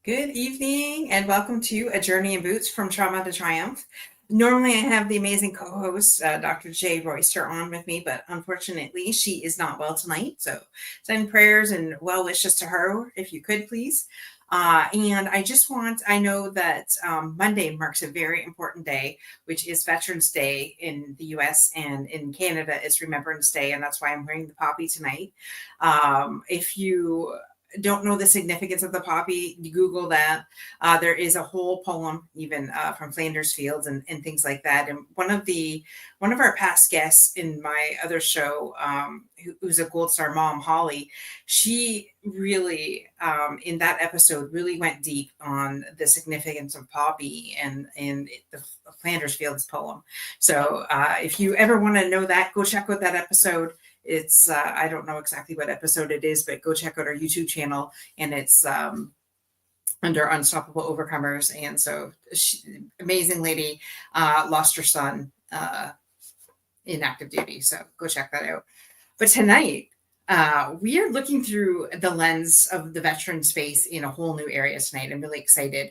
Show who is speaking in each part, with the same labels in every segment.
Speaker 1: Good evening and welcome to A Journey in Boots from Trauma to Triumph. Normally I have the amazing co-host, Dr. Jay Royster on with me, but unfortunately she is not well tonight. So send prayers and well wishes to her if you could please. And I know that Monday marks a very important day, which is Veterans Day in the US, and in Canada it's Remembrance Day. And that's why I'm wearing the poppy tonight. If you don't know the significance of the poppy, you Google that. There is a whole poem, even from Flanders Fields and things like that. And one of our past guests in my other show, who's a Gold Star mom, Holly, she really in that episode really went deep on the significance of poppy and the Flanders Fields poem. So if you ever want to know that, go check out that episode. It's I don't know exactly what episode it is, but go check out our YouTube channel, and it's under Unstoppable Overcomers. And so amazing lady, lost her son in active duty. So go check that out. But tonight, we are looking through the lens of the veteran space in a whole new area tonight. I'm really excited.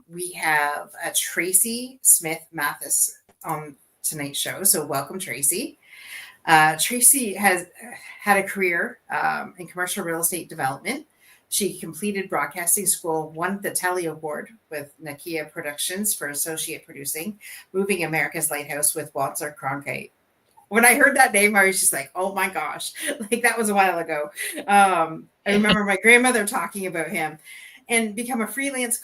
Speaker 1: We have Tracy Smith Mathis on tonight's show. So welcome, Tracy. Tracy has had a career in commercial real estate development. She completed broadcasting school, won the Telly Award with Naka Productions for associate producing, moving America's Lighthouse with Walter Cronkite. When I heard that name, I was just like, oh my gosh, like that was a while ago. I remember my grandmother talking about him, and become a freelance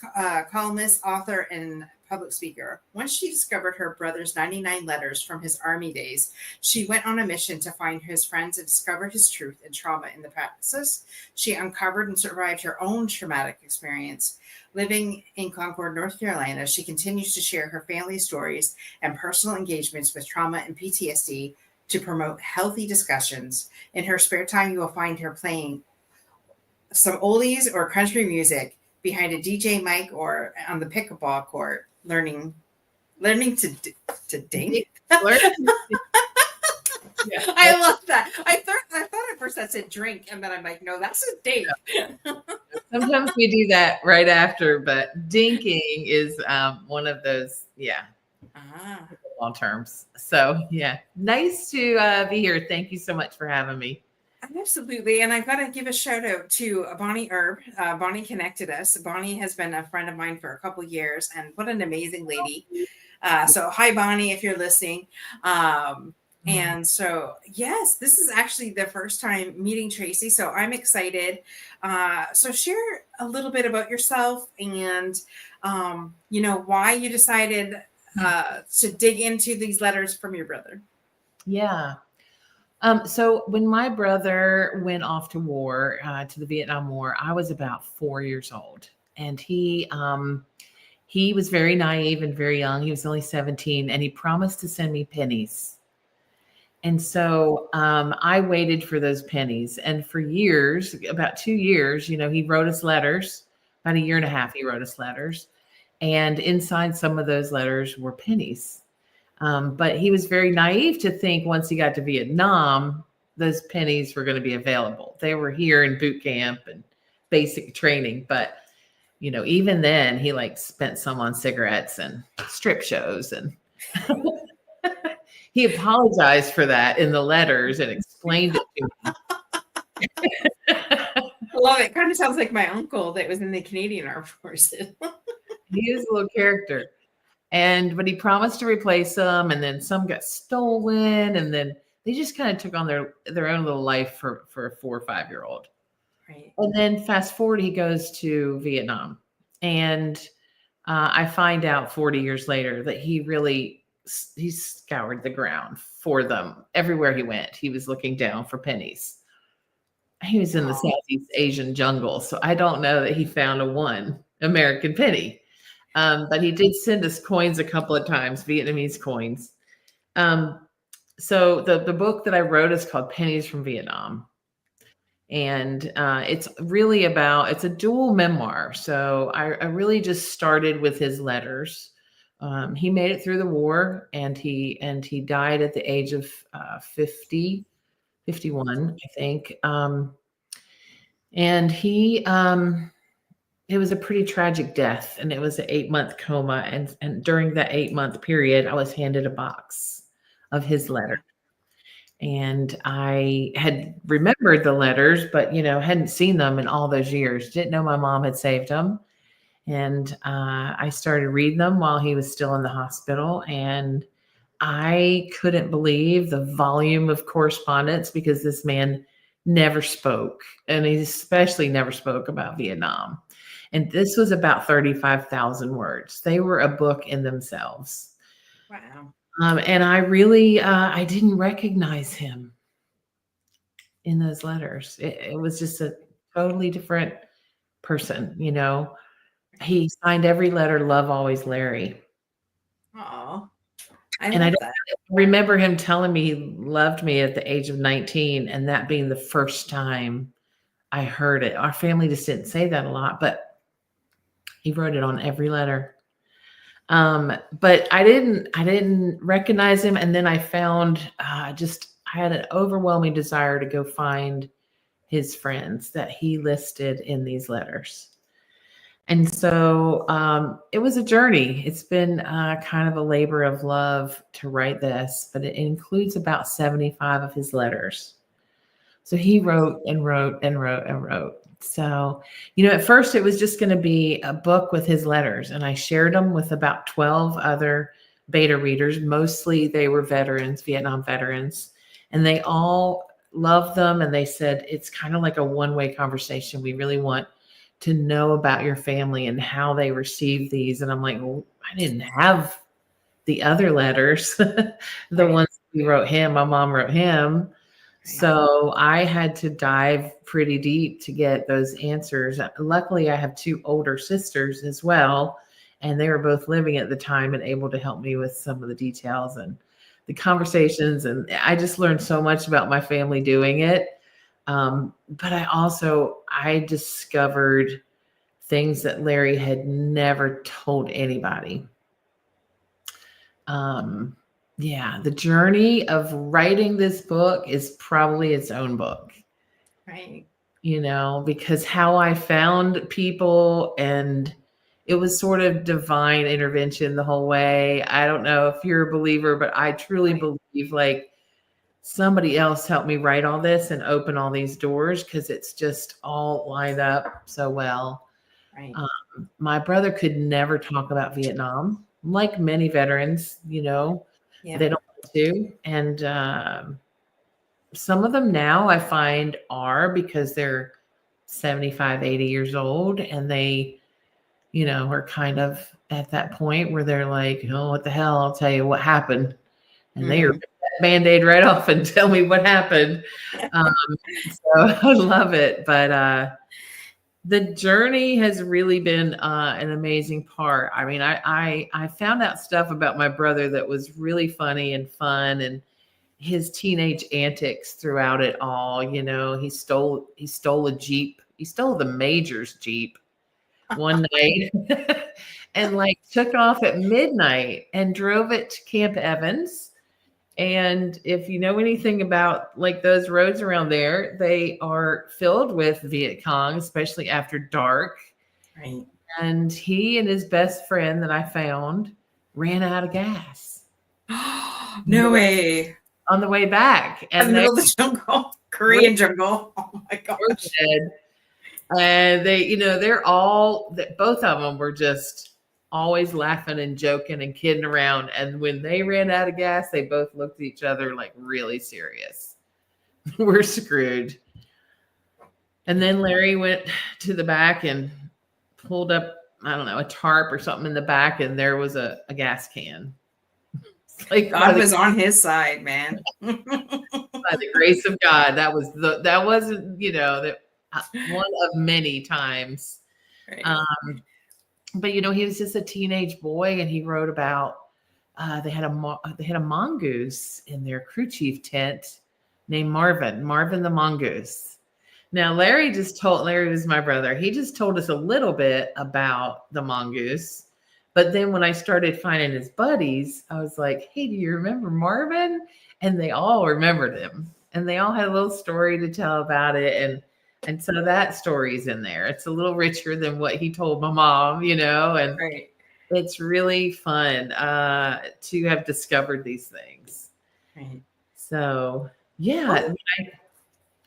Speaker 1: columnist, author, and public speaker. Once she discovered her brother's 99 letters from his army days, she went on a mission to find his friends and discover his truth and trauma in the process. She uncovered and survived her own traumatic experience. Living in Concord, North Carolina, she continues to share her family stories and personal engagements with trauma and PTSD to promote healthy discussions. In her spare time, you will find her playing some oldies or country music behind a DJ mic or on the pickleball court, learning to dink. Yeah. I love that. I thought at first that said drink, and then I'm like, no, that's a dink.
Speaker 2: Sometimes we do that right after, but dinking is one of those, long terms. So yeah, nice to be here. Thank you so much for having me.
Speaker 1: Absolutely. And I've got to give a shout out to Bonnie Erb. Bonnie connected us. Bonnie has been a friend of mine for a couple of years, and what an amazing lady. So hi, Bonnie, if you're listening. And so, yes, this is actually the first time meeting Tracy. So I'm excited. So share a little bit about yourself and, why you decided to dig into these letters from your brother.
Speaker 2: Yeah. So when my brother went off to war, to the Vietnam War, I was about 4 years old, and he was very naive and very young. He was only 17, and he promised to send me pennies. And so I waited for those pennies, and for years, about 2 years, he wrote us letters. About a year and a half, he wrote us letters, and inside some of those letters were pennies. But he was very naive to think once he got to Vietnam, those pennies were going to be available. They were here in boot camp and basic training. But, even then he spent some on cigarettes and strip shows. And he apologized for that in the letters and explained it to me.
Speaker 1: I love it. Kind of sounds like my uncle that was in the Canadian Armed Forces.
Speaker 2: He is a little character. But he promised to replace them, and then some got stolen, and then they just kind of took on their own little life for a 4 or 5 year old.
Speaker 1: Right.
Speaker 2: And then fast forward, he goes to Vietnam, and I find out 40 years later that he scoured the ground for them everywhere he went. He was looking down for pennies. He was in the Southeast Asian jungle, so I don't know that he found a one American penny. But he did send us coins a couple of times, Vietnamese coins. So the book that I wrote is called Pennies from Vietnam. And it's really it's a dual memoir. So I really just started with his letters. He made it through the war, and he died at the age of 51, I think. And he it was a pretty tragic death, and it was an 8-month coma. And during that 8-month period, I was handed a box of his letter. And I had remembered the letters, but hadn't seen them in all those years. Didn't know my mom had saved them. And I started reading them while he was still in the hospital. And I couldn't believe the volume of correspondence, because this man never spoke. And he especially never spoke about Vietnam. And this was about 35,000 words. They were a book in themselves.
Speaker 1: Wow.
Speaker 2: And I really, I didn't recognize him in those letters. It was just a totally different person. He signed every letter, "Love always, Larry."
Speaker 1: Oh,
Speaker 2: And I
Speaker 1: love that.
Speaker 2: remember him telling me he loved me at the age of 19, and that being the first time I heard it. Our family just didn't say that a lot, but he wrote it on every letter. But I didn't recognize him. And then I found I had an overwhelming desire to go find his friends that he listed in these letters. And so it was a journey. It's been kind of a labor of love to write this, but it includes about 75 of his letters. So he wrote and wrote and wrote and wrote. So, at first it was just going to be a book with his letters, and I shared them with about 12 other beta readers. Mostly they were veterans, Vietnam veterans, and they all loved them. And they said, it's kind of like a one-way conversation. We really want to know about your family and how they received these. And I'm like, well, I didn't have the other letters, the ones we wrote him, my mom wrote him. So I had to dive pretty deep to get those answers. Luckily, I have 2 older sisters as well, and they were both living at the time and able to help me with some of the details and the conversations. And I just learned so much about my family doing it. But I discovered things that Larry had never told anybody. The journey of writing this book is probably its own book.
Speaker 1: Right.
Speaker 2: Because how I found people, and it was sort of divine intervention the whole way. I don't know if you're a believer, but I truly believe like somebody else helped me write all this and open all these doors, because it's just all lined up so well.
Speaker 1: Right.
Speaker 2: My brother could never talk about Vietnam, like many veterans, they don't want to. And some of them now I find are, because they're 75, 80 years old, and they, are kind of at that point where they're like, oh, what the hell? I'll tell you what happened. And they rip that Band-Aid right off and tell me what happened. So I love it. But the journey has really been an amazing part. I mean, I found out stuff about my brother that was really funny and fun, and his teenage antics throughout it all. He stole a Jeep. He stole the Major's Jeep one night and took off at midnight and drove it to Camp Evans. And if you know anything about those roads around there, they are filled with Viet Cong, especially after dark.
Speaker 1: Right.
Speaker 2: And he and his best friend that I found ran out of gas.
Speaker 1: No way.
Speaker 2: On the way back.
Speaker 1: And in the middle of the jungle, Korean jungle. Oh my gosh.
Speaker 2: And they, both of them were just always laughing and joking and kidding around. And when they ran out of gas, they both looked at each other like really serious. We're screwed. And then Larry went to the back and pulled up, I don't know, a tarp or something in the back, and there was a gas can.
Speaker 1: God was on his side, man.
Speaker 2: By the grace of God, that wasn't one of many times. Right. But he was just a teenage boy, and he wrote about they had a mongoose in their crew chief tent named Marvin the mongoose. Now Larry was my brother. He just told us a little bit about the mongoose. But then when I started finding his buddies, I was like, hey, do you remember Marvin? And they all remembered him. And they all had a little story to tell about it. And And so that story's in there. It's a little richer than what he told my mom, and
Speaker 1: Right.
Speaker 2: it's really fun to have discovered these things.
Speaker 1: Right.
Speaker 2: So, yeah.
Speaker 1: What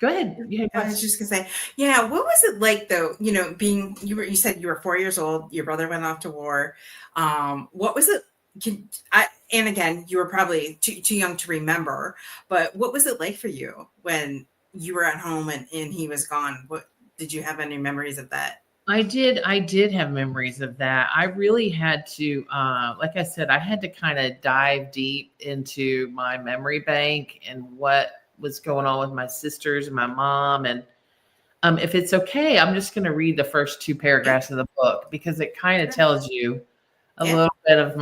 Speaker 2: Go ahead. Yeah,
Speaker 1: I was just gonna say, yeah, what was it like though, being you said you were 4 years old, your brother went off to war. What was it and again, you were probably too young to remember, but what was it like for you when you were at home and he was gone? What did you have any memories of that?
Speaker 2: I did have memories of that. I really had to, like I said, I had to kind of dive deep into my memory bank and what was going on with my sisters and my mom. And if it's okay, I'm just going to read the first two
Speaker 1: Yeah,
Speaker 2: paragraphs of the book because it kind of
Speaker 1: sure.
Speaker 2: tells you a
Speaker 1: Yeah.
Speaker 2: little bit of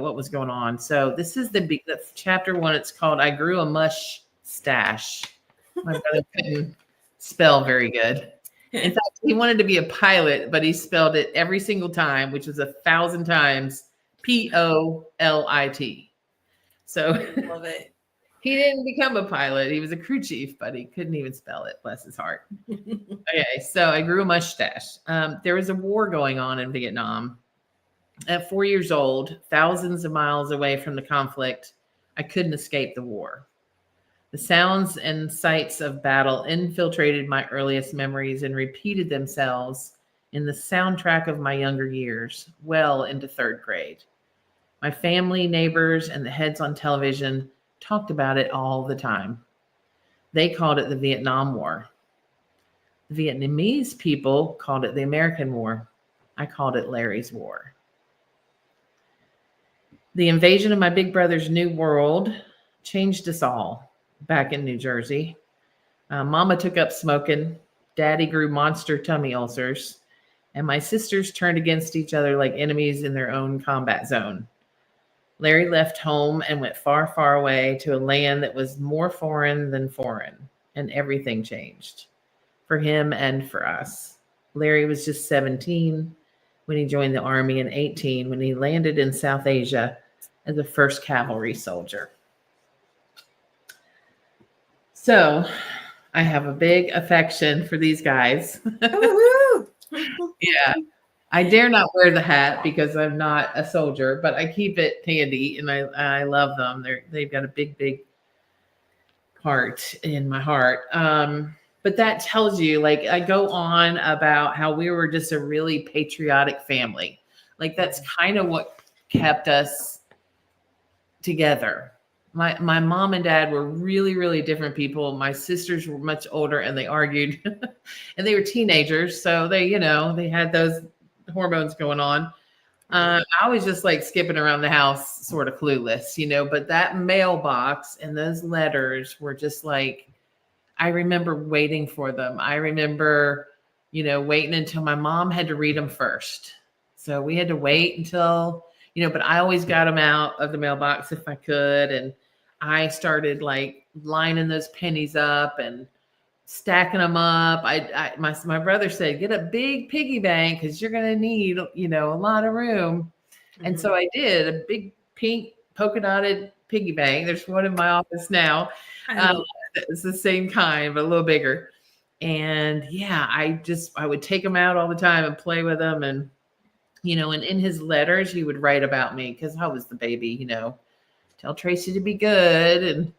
Speaker 2: what was going on. So this is the chapter 1. It's called "I Grew a Mush Stash." My brother couldn't spell very good. In fact, he wanted to be a pilot, but he spelled it every single time, which was 1,000 times POLIT. So
Speaker 1: Love it.
Speaker 2: he didn't become a pilot. He was a crew chief, but he couldn't even spell it. Bless his heart. Okay, so I grew a mustache. There was a war going on in Vietnam. At 4 years old, thousands of miles away from the conflict, I couldn't escape the war. The sounds and sights of battle infiltrated my earliest memories and repeated themselves in the soundtrack of my younger years, well into 3rd grade. My family, neighbors, and the heads on television talked about it all the time. They called it the Vietnam War. The Vietnamese people called it the American War. I called it Larry's War. The invasion of my big brother's new world changed us all back in New Jersey. Mama took up smoking. Daddy grew monster tummy ulcers. And my sisters turned against each other like enemies in their own combat zone. Larry left home and went far, far away to a land that was more foreign than foreign. And everything changed for him and for us. Larry was just 17 when he joined the Army and 18 when he landed in South Asia as a 1st Cavalry soldier. So I have a big affection for these guys. Yeah. I dare not wear the hat because I'm not a soldier, but I keep it handy and I love them. They've got a big, big part in my heart. But that tells you, like, I go on about how we were just a really patriotic family. Like, that's kind of what kept us together. My mom and dad were really, really different people. My sisters were much older and they argued and they were teenagers. So they had those hormones going on. I was just like skipping around the house, sort of clueless, but that mailbox and those letters were just like, I remember waiting for them. I remember, waiting until my mom had to read them first. So we had to wait until, but I always got them out of the mailbox if I could. And I started like lining those pennies up and stacking them up. My brother said, get a big piggy bank because you're going to need, a lot of room. Mm-hmm. And so I did a big pink polka dotted piggy bank. There's one in my office now. It's the same kind, but a little bigger. And yeah, I would take them out all the time and play with them. And, and in his letters, he would write about me because I was the baby, tell Tracy to be good and,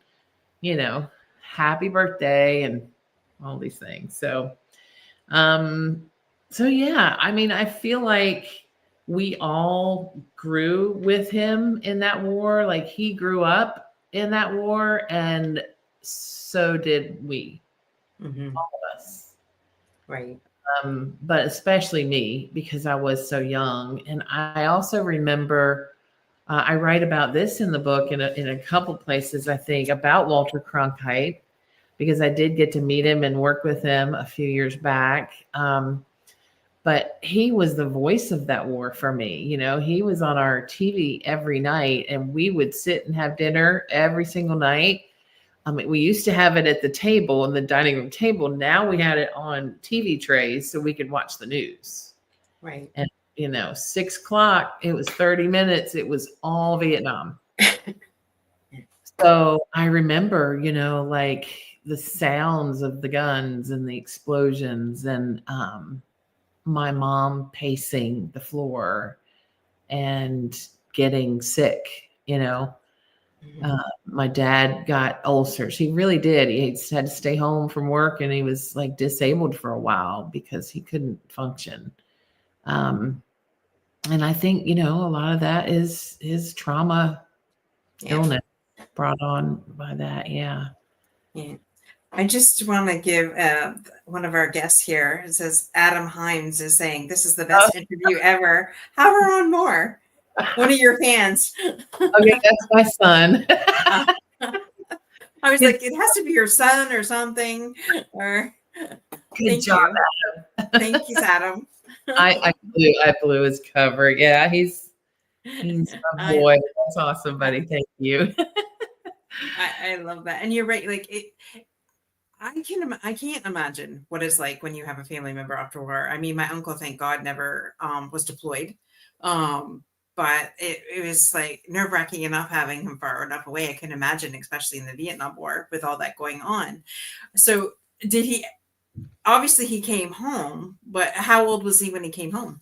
Speaker 2: happy birthday and all these things. So yeah, I mean, I feel like we all grew with him in that war. Like he grew up in that war and so did we, all of us.
Speaker 1: Right.
Speaker 2: But especially me because I was so young. And I also remember, I write about this in the book in a couple places, I think, about Walter Cronkite, because I did get to meet him and work with him a few years back. But he was the voice of that war for me. He was on our TV every night and we would sit and have dinner every single night. We used to have it at the table, in the dining room table. Now we had it on TV trays so we could watch the news.
Speaker 1: Right.
Speaker 2: And, 6 o'clock, it was 30 minutes. It was all Vietnam. So I remember, like the sounds of the guns and the explosions, and my mom pacing the floor and getting sick,
Speaker 1: Mhm.
Speaker 2: My dad got ulcers. He really did. He had to stay home from work, and he was like disabled for a while because he couldn't function. Um, and I think, a lot of that is trauma,
Speaker 1: Yeah.
Speaker 2: illness brought on by that. Yeah.
Speaker 1: Yeah. I just want to give one of our guests here. It says Adam Himes is saying this is the
Speaker 2: Oh,
Speaker 1: best interview ever. Have her on more. One of your fans.
Speaker 2: okay, that's my son.
Speaker 1: I was
Speaker 2: Good,
Speaker 1: like, it has to be your son or something. Or
Speaker 2: good
Speaker 1: thank
Speaker 2: job.
Speaker 1: you, thank you, Adam.
Speaker 2: I blew his cover. Yeah, he's my
Speaker 1: I,
Speaker 2: boy. That's awesome, buddy. Thank you.
Speaker 1: I love that, and you're right. Like it, I can't imagine what it's like when you have a family member after war. I mean, my uncle, thank God, never was deployed. Um, but it was like nerve wracking enough having him far enough away. I can imagine, especially in the Vietnam War with all that going on. So did he obviously he came home, but how old was he when he came home?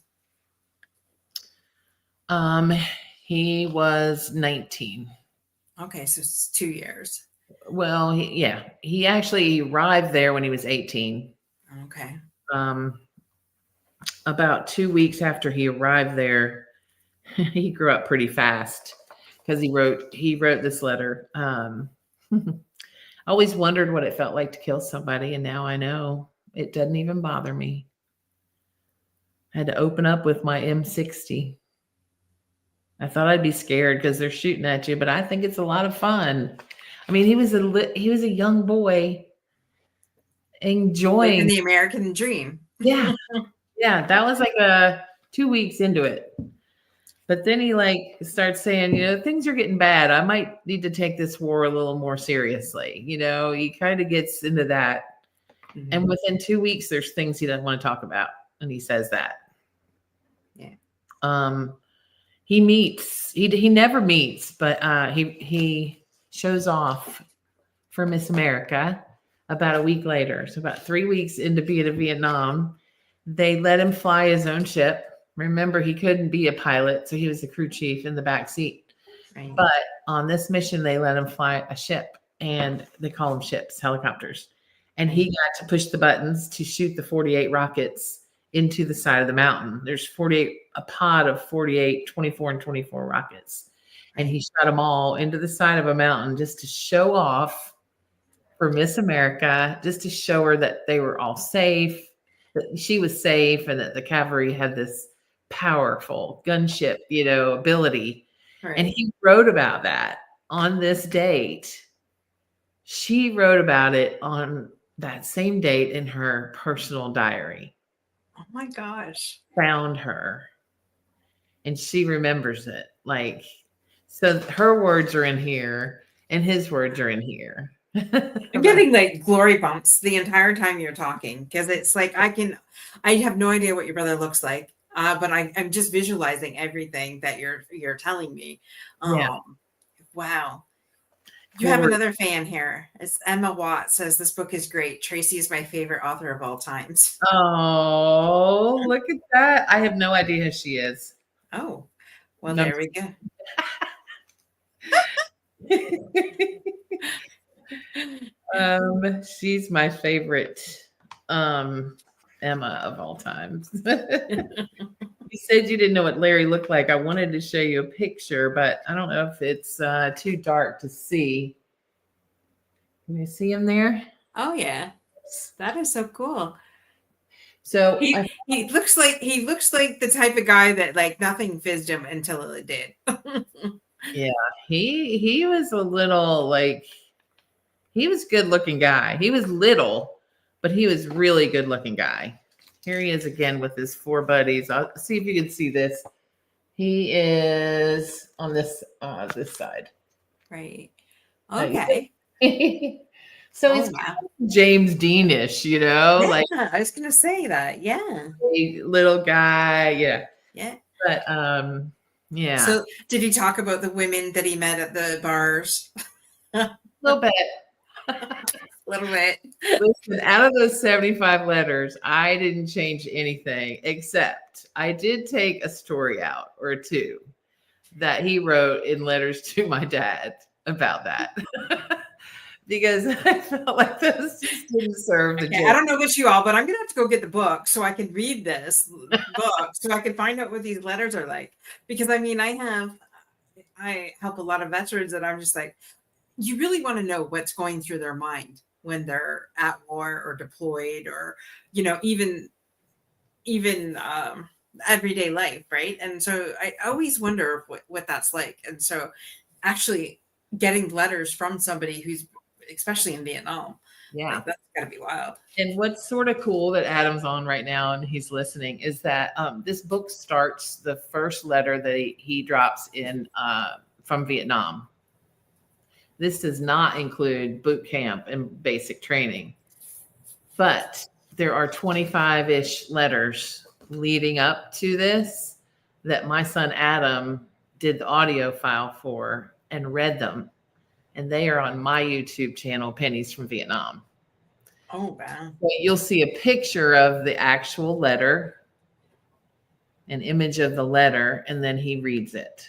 Speaker 2: Um, he was 19.
Speaker 1: Okay, so it's 2 years.
Speaker 2: Well, he actually arrived there when he was 18.
Speaker 1: Okay.
Speaker 2: Um, about 2 weeks after he arrived there, he grew up pretty fast because he wrote this letter. I always wondered what it felt like to kill somebody, and now I know it doesn't even bother me. I had to open up with my M60. I thought I'd be scared because they're shooting at you, but I think it's a lot of fun. I mean, he was a young boy
Speaker 1: Living
Speaker 2: enjoying.
Speaker 1: the American dream.
Speaker 2: Yeah, yeah, that was like 2 weeks into it. But then he like starts saying, things are getting bad. I might need to take this war a little more seriously. He kind of gets into that. And
Speaker 1: Mhm.
Speaker 2: within 2 weeks, there's things he doesn't want to talk about. And he says that.
Speaker 1: Yeah.
Speaker 2: Um, he never meets, but he shows off for Miss America about a week later. So about 3 weeks into being in Vietnam, they let him fly his own ship. Remember, he couldn't be a pilot, so he was the crew chief in the back seat.
Speaker 1: Right.
Speaker 2: But on this mission, they let him fly a ship, and they call them ships, helicopters. And he got to push the buttons to shoot the 48 rockets into the side of the mountain. There's a pod of 48, 24, and 24 rockets. And he shot them all into the side of a mountain just to show off for Miss America, just to show her that they were all safe, that she was safe, and that the cavalry had this powerful gunship, ability. And
Speaker 1: Right.
Speaker 2: he wrote about that on this date. She wrote about it on that same date in her personal diary.
Speaker 1: Oh my gosh.
Speaker 2: Found her, and she remembers it. Like, so her words are in here, and his words are in here.
Speaker 1: I'm getting like glory bumps the entire time you're talking because it's like I have no idea what your brother looks like, but I'm just visualizing everything that you're telling me.
Speaker 2: Yeah.
Speaker 1: Wow. You have
Speaker 2: Well,
Speaker 1: another fan here. It's Emma Watt says this book is great. Tracy is my favorite author of all times.
Speaker 2: oh, look at that. I have no idea who she is.
Speaker 1: Oh, well,
Speaker 2: No.
Speaker 1: there we go.
Speaker 2: She's my favorite Emma of all times. You said you didn't know what Larry looked like. I wanted to show you a picture, but I don't know if it's too dark to see. Can you see him there?
Speaker 1: Oh yeah, that is so cool.
Speaker 2: So
Speaker 1: He looks like the type of guy that like nothing fizzed him until it did.
Speaker 2: yeah, he was a little like he was a good looking guy. He was little, but he was really good looking guy. Here he is again with his four buddies. I'll see if you can see this. He is on this side.
Speaker 1: Right.
Speaker 2: Like,
Speaker 1: Okay.
Speaker 2: so
Speaker 1: Oh
Speaker 2: he's
Speaker 1: wow.
Speaker 2: James Deanish, like
Speaker 1: Yeah, I was gonna say that. Yeah.
Speaker 2: a little guy. Yeah.
Speaker 1: Yeah.
Speaker 2: But yeah.
Speaker 1: So did he talk about the women that he met at the bars?
Speaker 2: A little bit.
Speaker 1: A little bit.
Speaker 2: Listen, out of those 75 letters, I didn't change anything except I did take a story out or two that he wrote in letters to my dad about that. Because I felt like those just didn't serve the
Speaker 1: Okay, I
Speaker 2: joke.
Speaker 1: don't know about you all, but I'm gonna have to go get the book so I can read this book so I can find out what these letters are like. Because I mean, I help a lot of veterans, and I'm just like, you really want to know what's going through their mind when they're at war or deployed, or even everyday life, right? And so I always wonder what that's like. And so actually getting letters from somebody who's especially in Vietnam,
Speaker 2: Yeah.
Speaker 1: like that's gotta be wild.
Speaker 2: And what's sort of cool that Adam's on right now and he's listening is that this book starts the first letter that he drops in from Vietnam. This does not include boot camp and basic training, but there are 25-ish letters leading up to this that my son Adam did the audio file for and read them. And they are on my YouTube channel, Pennies from Vietnam.
Speaker 1: Oh, wow.
Speaker 2: So you'll see a picture of the actual letter, an image of the letter, and then he reads it.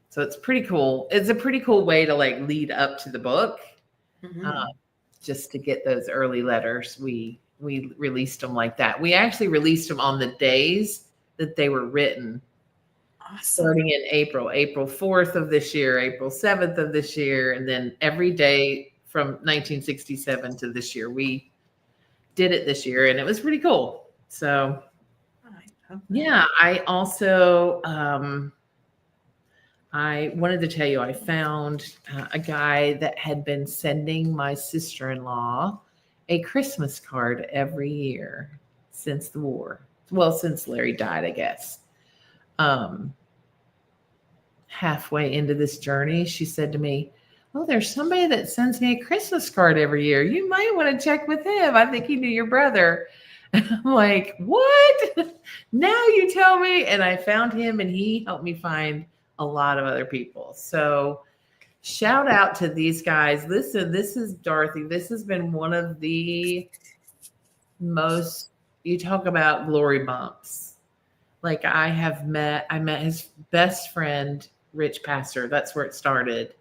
Speaker 2: So it's pretty cool. It's a pretty cool way to like lead up to the book. Just to get those early letters, we released them like that. We actually released them on the days that they were written.
Speaker 1: Awesome.
Speaker 2: Starting in April 4th of this year, April 7th of this year, and then every day from 1967 to this year. We did it this year, and it was pretty cool. So, yeah, I also I wanted to tell you I found a guy that had been sending my sister-in-law a Christmas card every year since the war. Well, since Larry died, I guess. Halfway into this journey, she said to me, "Oh, there's somebody that sends me a Christmas card every year. You might want to check with him. I think he knew your brother." And I'm like, "What?" Now you tell me. And I found him, and he helped me find a lot of other people. So shout out to these guys. Listen, this is Dorothy. This has been one of the most, you talk about glory bumps. Like I met his best friend, Rich Pastor. That's where it started.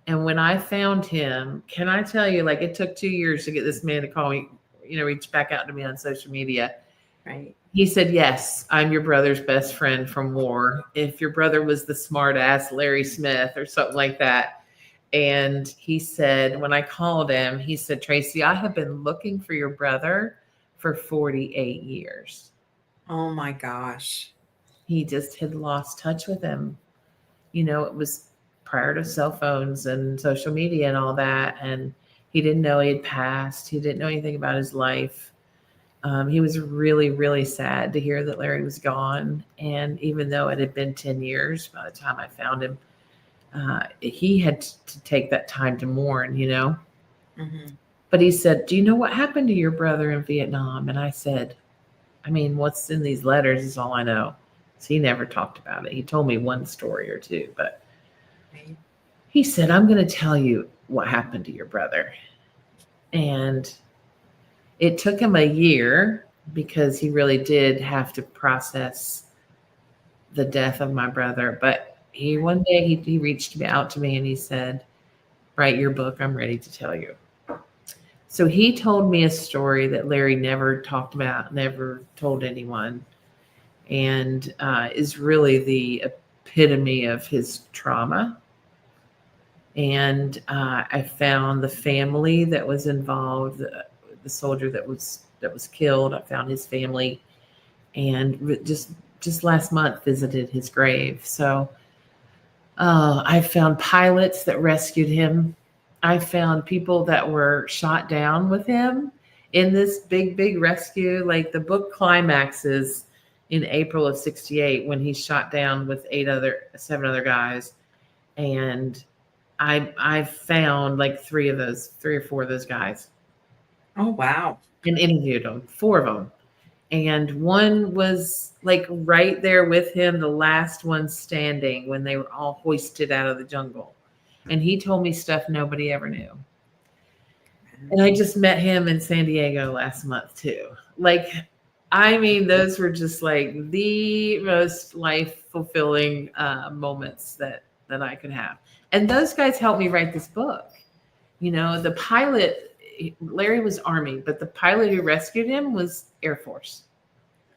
Speaker 2: And when I found him, can I tell you, like it took 2 years to get this man to call me, reach back out to me on social media.
Speaker 1: Right.
Speaker 2: He said, "Yes, I'm your brother's best friend from war. If your brother was the smart ass Larry Smith or something like that." And he said, when I called him, he said, "Tracy, I have been looking for your brother for 48 years.
Speaker 1: Oh my gosh.
Speaker 2: He just had lost touch with him. It was prior to cell phones and social media and all that. And he didn't know he had passed. He didn't know anything about his life. He was really, really sad to hear that Larry was gone. And even though it had been 10 years by the time I found him, he had to take that time to mourn,
Speaker 1: Mm-hmm.
Speaker 2: But he said, "Do you know what happened to your brother in Vietnam?" And I said, "I mean, what's in these letters is all I know." So he never talked about it. He told me one story or two, but he said, "I'm going to tell you what happened to your brother." And it took him a year because he really did have to process the death of my brother. But one day he reached out to me and he said, "Write your book. I'm ready to tell you." So he told me a story that Larry never talked about, never told anyone, and is really the epitome of his trauma. And I found the family that was involved, the soldier that was killed. I found his family, and just last month visited his grave. So I found pilots that rescued him. I found people that were shot down with him in this big rescue. Like the book climaxes in April of '68 when he's shot down with 7 other guys. And I found like 3 or 4 of those guys.
Speaker 1: Oh, wow.
Speaker 2: And interviewed them, 4 of them. And one was like right there with him, the last one standing when they were all hoisted out of the jungle. And he told me stuff nobody ever knew. And I just met him in San Diego last month too. Like, I mean, those were just like the most life fulfilling moments that I could have. And those guys helped me write this book. You know, the pilot, Larry was Army, but the pilot who rescued him was Air Force.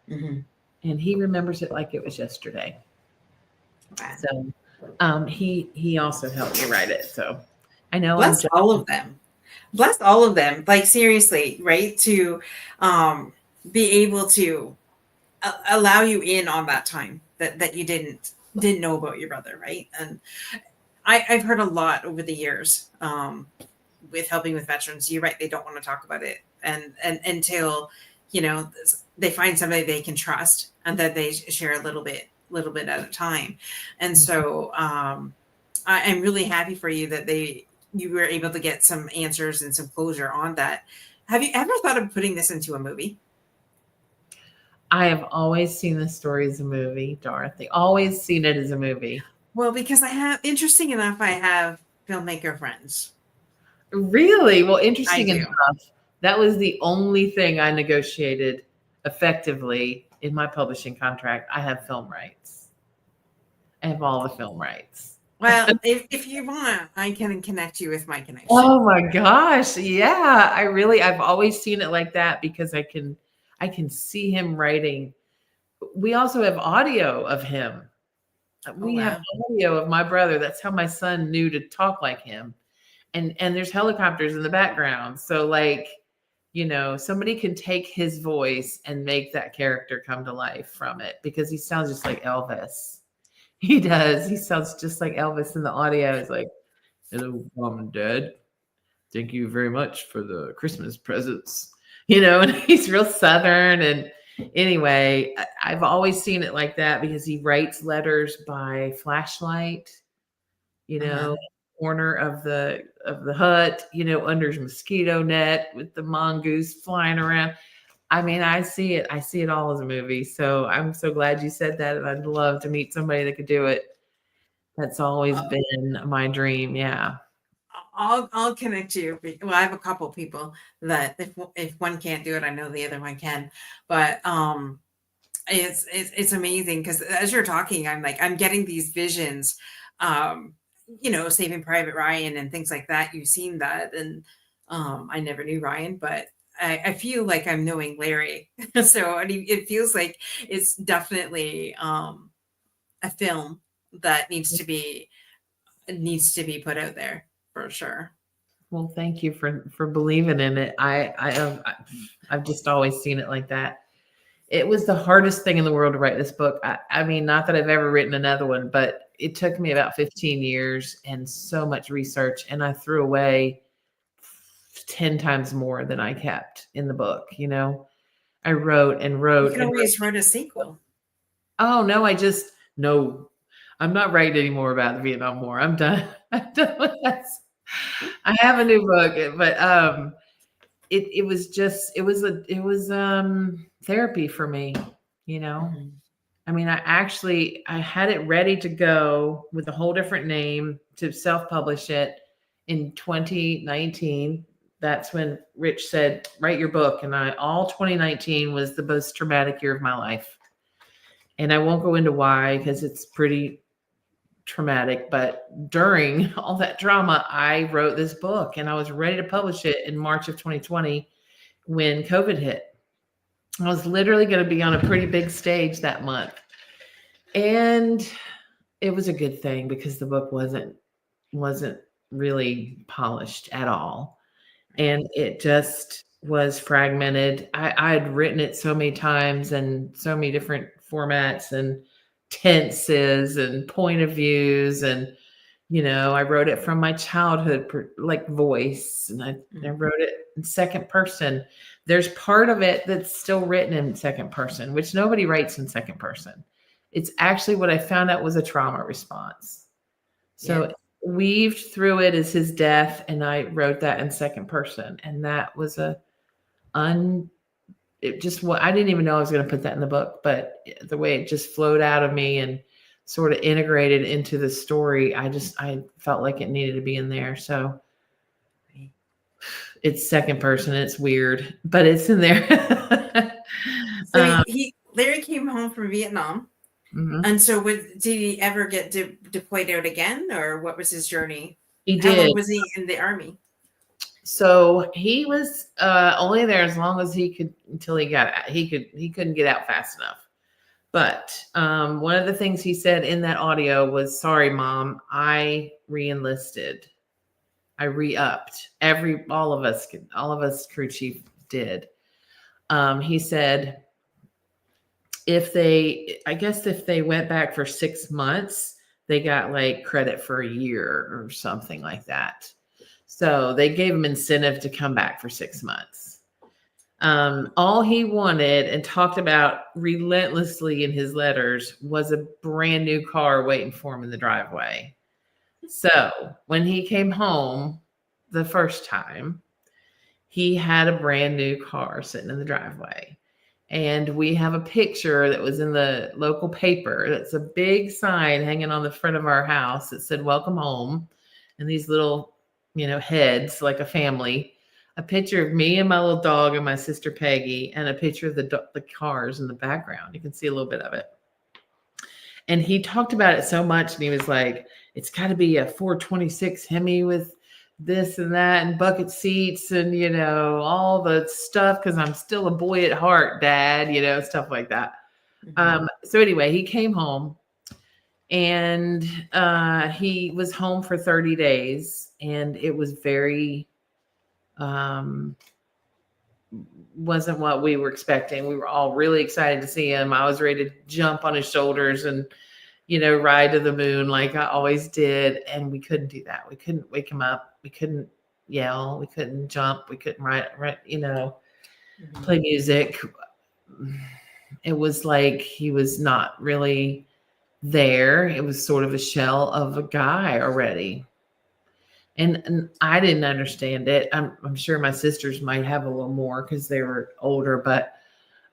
Speaker 1: Mm-hmm.
Speaker 2: And he remembers it like it was yesterday.
Speaker 1: Wow.
Speaker 2: So he also helped me write it. So I know
Speaker 1: Bless all of them. Bless all of them. Like, seriously, right? To be able to allow you in on that time that you didn't know about your brother, right? And I've heard a lot over the years with helping with veterans. You're right; they don't want to talk about it, and until they find somebody they can trust and that they share a little bit at a time. And so I'm really happy for you that you were able to get some answers and some closure on that. Have you ever thought of putting this into a movie?
Speaker 2: I have always seen this story as a movie, Dorothy. Always seen it as a movie.
Speaker 1: Well, because I have filmmaker friends.
Speaker 2: Really? Well, interesting enough, that was the only thing I negotiated effectively in my publishing contract. I have film rights. I have all the film rights.
Speaker 1: Well, if you want, I can connect you with my connection.
Speaker 2: Oh my gosh. Yeah. I've always seen it like that because I can see him writing. We also have audio of him. We have audio of my brother. That's how my son knew to talk like him. And there's helicopters in the background. So like, somebody can take his voice and make that character come to life from it because he sounds just like Elvis. He does. He sounds just like Elvis in the audio. It's like, hello, Mom and Dad. Thank you very much for the Christmas presents. And he's real Southern. And anyway, I've always seen it like that because he writes letters by flashlight, corner of the hut, under his mosquito net with the mongoose flying around. I mean, I see it all as a movie. So I'm so glad you said that. And I'd love to meet somebody that could do it. That's always been my dream. Yeah.
Speaker 1: I'll connect you. Well, I have a couple people that if one can't do it, I know the other one can. But it's amazing because as you're talking, I'm getting these visions, Saving Private Ryan and things like that. You've seen that, and I never knew Ryan, but I feel like I'm knowing Larry. So it feels like it's definitely a film that needs to be put out there for sure.
Speaker 2: Well, thank you for believing in it. I've just always seen it like that. It was the hardest thing in the world to write this book. I mean, not that I've ever written another one, but it took me about 15 years and so much research, and I threw away 10 times more than I kept in the book. I wrote and wrote.
Speaker 1: You can always write a sequel.
Speaker 2: Oh no, no, I'm not writing anymore about the Vietnam War. I'm done. I'm done with that. I have a new book, but it was therapy for me, Mm-hmm. I mean, I had it ready to go with a whole different name to self-publish it in 2019. That's when Rich said, write your book. And all 2019 was the most traumatic year of my life. And I won't go into why, because it's pretty traumatic, but during all that drama, I wrote this book and I was ready to publish it in March of 2020 when COVID hit. I was literally going to be on a pretty big stage that month. And it was a good thing because the book wasn't really polished at all. And it just was fragmented. I had written it so many times and so many different formats and tenses and point of views. And, I wrote it from my childhood, voice, and I wrote it in second person. There's part of it that's still written in second person, which nobody writes in second person. It's actually what I found out was a trauma response. So weaved through it is his death, and I wrote that in second person. And that was I didn't even know I was going to put that in the book, but the way it just flowed out of me and sort of integrated into the story. I felt like it needed to be in there. So it's second person. It's weird, but it's in there.
Speaker 1: So Larry came home from Vietnam.
Speaker 2: Mhm.
Speaker 1: And so did he ever get deployed out again, or what was his journey?
Speaker 2: He
Speaker 1: How long
Speaker 2: did.
Speaker 1: was he in the army?
Speaker 2: So he was only there as long as he could until he got out. He couldn't get out fast enough. But one of the things he said in that audio was, "Sorry, Mom, I re-enlisted. I re-upped. All of us crew chief did." He said if they went back for 6 months, they got like credit for a year or something like that. So they gave him incentive to come back for 6 months. All he wanted and talked about relentlessly in his letters was a brand new car waiting for him in the driveway. So when he came home the first time, he had a brand new car sitting in the driveway. And we have a picture that was in the local paper. That's a big sign hanging on the front of our house that said, "Welcome home." And these little, heads like a family. A picture of me and my little dog and my sister Peggy, and a picture of the cars in the background. You can see a little bit of it. And he talked about it so much, and he was like, "It's got to be a 426 Hemi with this and that and bucket seats and, all the stuff, because I'm still a boy at heart, Dad," stuff like that.
Speaker 1: Mm-hmm.
Speaker 2: So anyway, he came home, and he was home for 30 days, and it was very wasn't what we were expecting. We were all really excited to see him. I was ready to jump on his shoulders and ride to the moon like I always did. And we couldn't do that. We couldn't wake him up. We couldn't yell. We couldn't jump. We couldn't play music. It was like he was not really there. It was sort of a shell of a guy already. And I didn't understand it. I'm sure my sisters might have a little more because they were older, but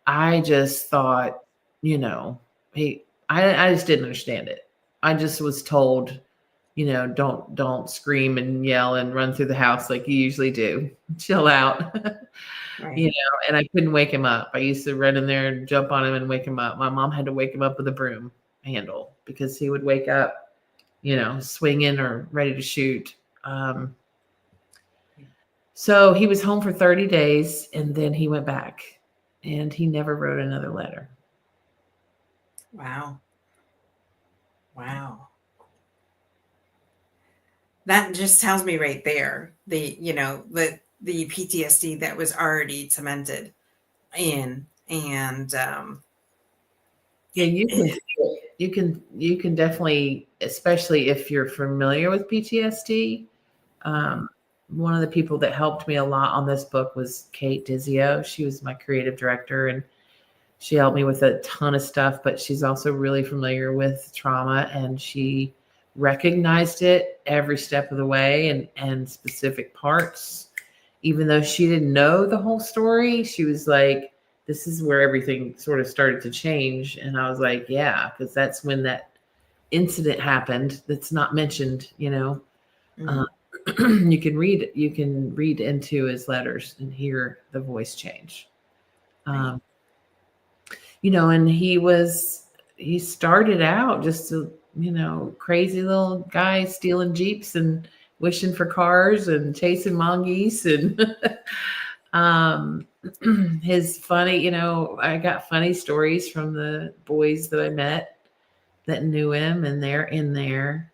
Speaker 2: I just thought, I just didn't understand it. I just was told, don't scream and yell and run through the house like you usually do. Chill out.
Speaker 1: Right.
Speaker 2: And I couldn't wake him up. I used to run in there and jump on him and wake him up. My mom had to wake him up with a broom handle because he would wake up, swinging or ready to shoot. So he was home for 30 days, and then he went back, and he never wrote another letter.
Speaker 1: Wow. That just tells me right there, the PTSD that was already cemented in, and
Speaker 2: yeah, you can definitely, especially if you're familiar with PTSD. One of the people that helped me a lot on this book was Kate Dizio. She was my creative director, and she helped me with a ton of stuff, but she's also really familiar with trauma, and she recognized it every step of the way and specific parts. Even though she didn't know the whole story, she was like, this is where everything sort of started to change. And I was like, yeah, because that's when that incident happened that's not mentioned, you can read into his letters and hear the voice change. And he started out just a crazy little guy stealing Jeeps and wishing for cars and chasing mongoose and his funny, I got funny stories from the boys that I met that knew him, and they're in there.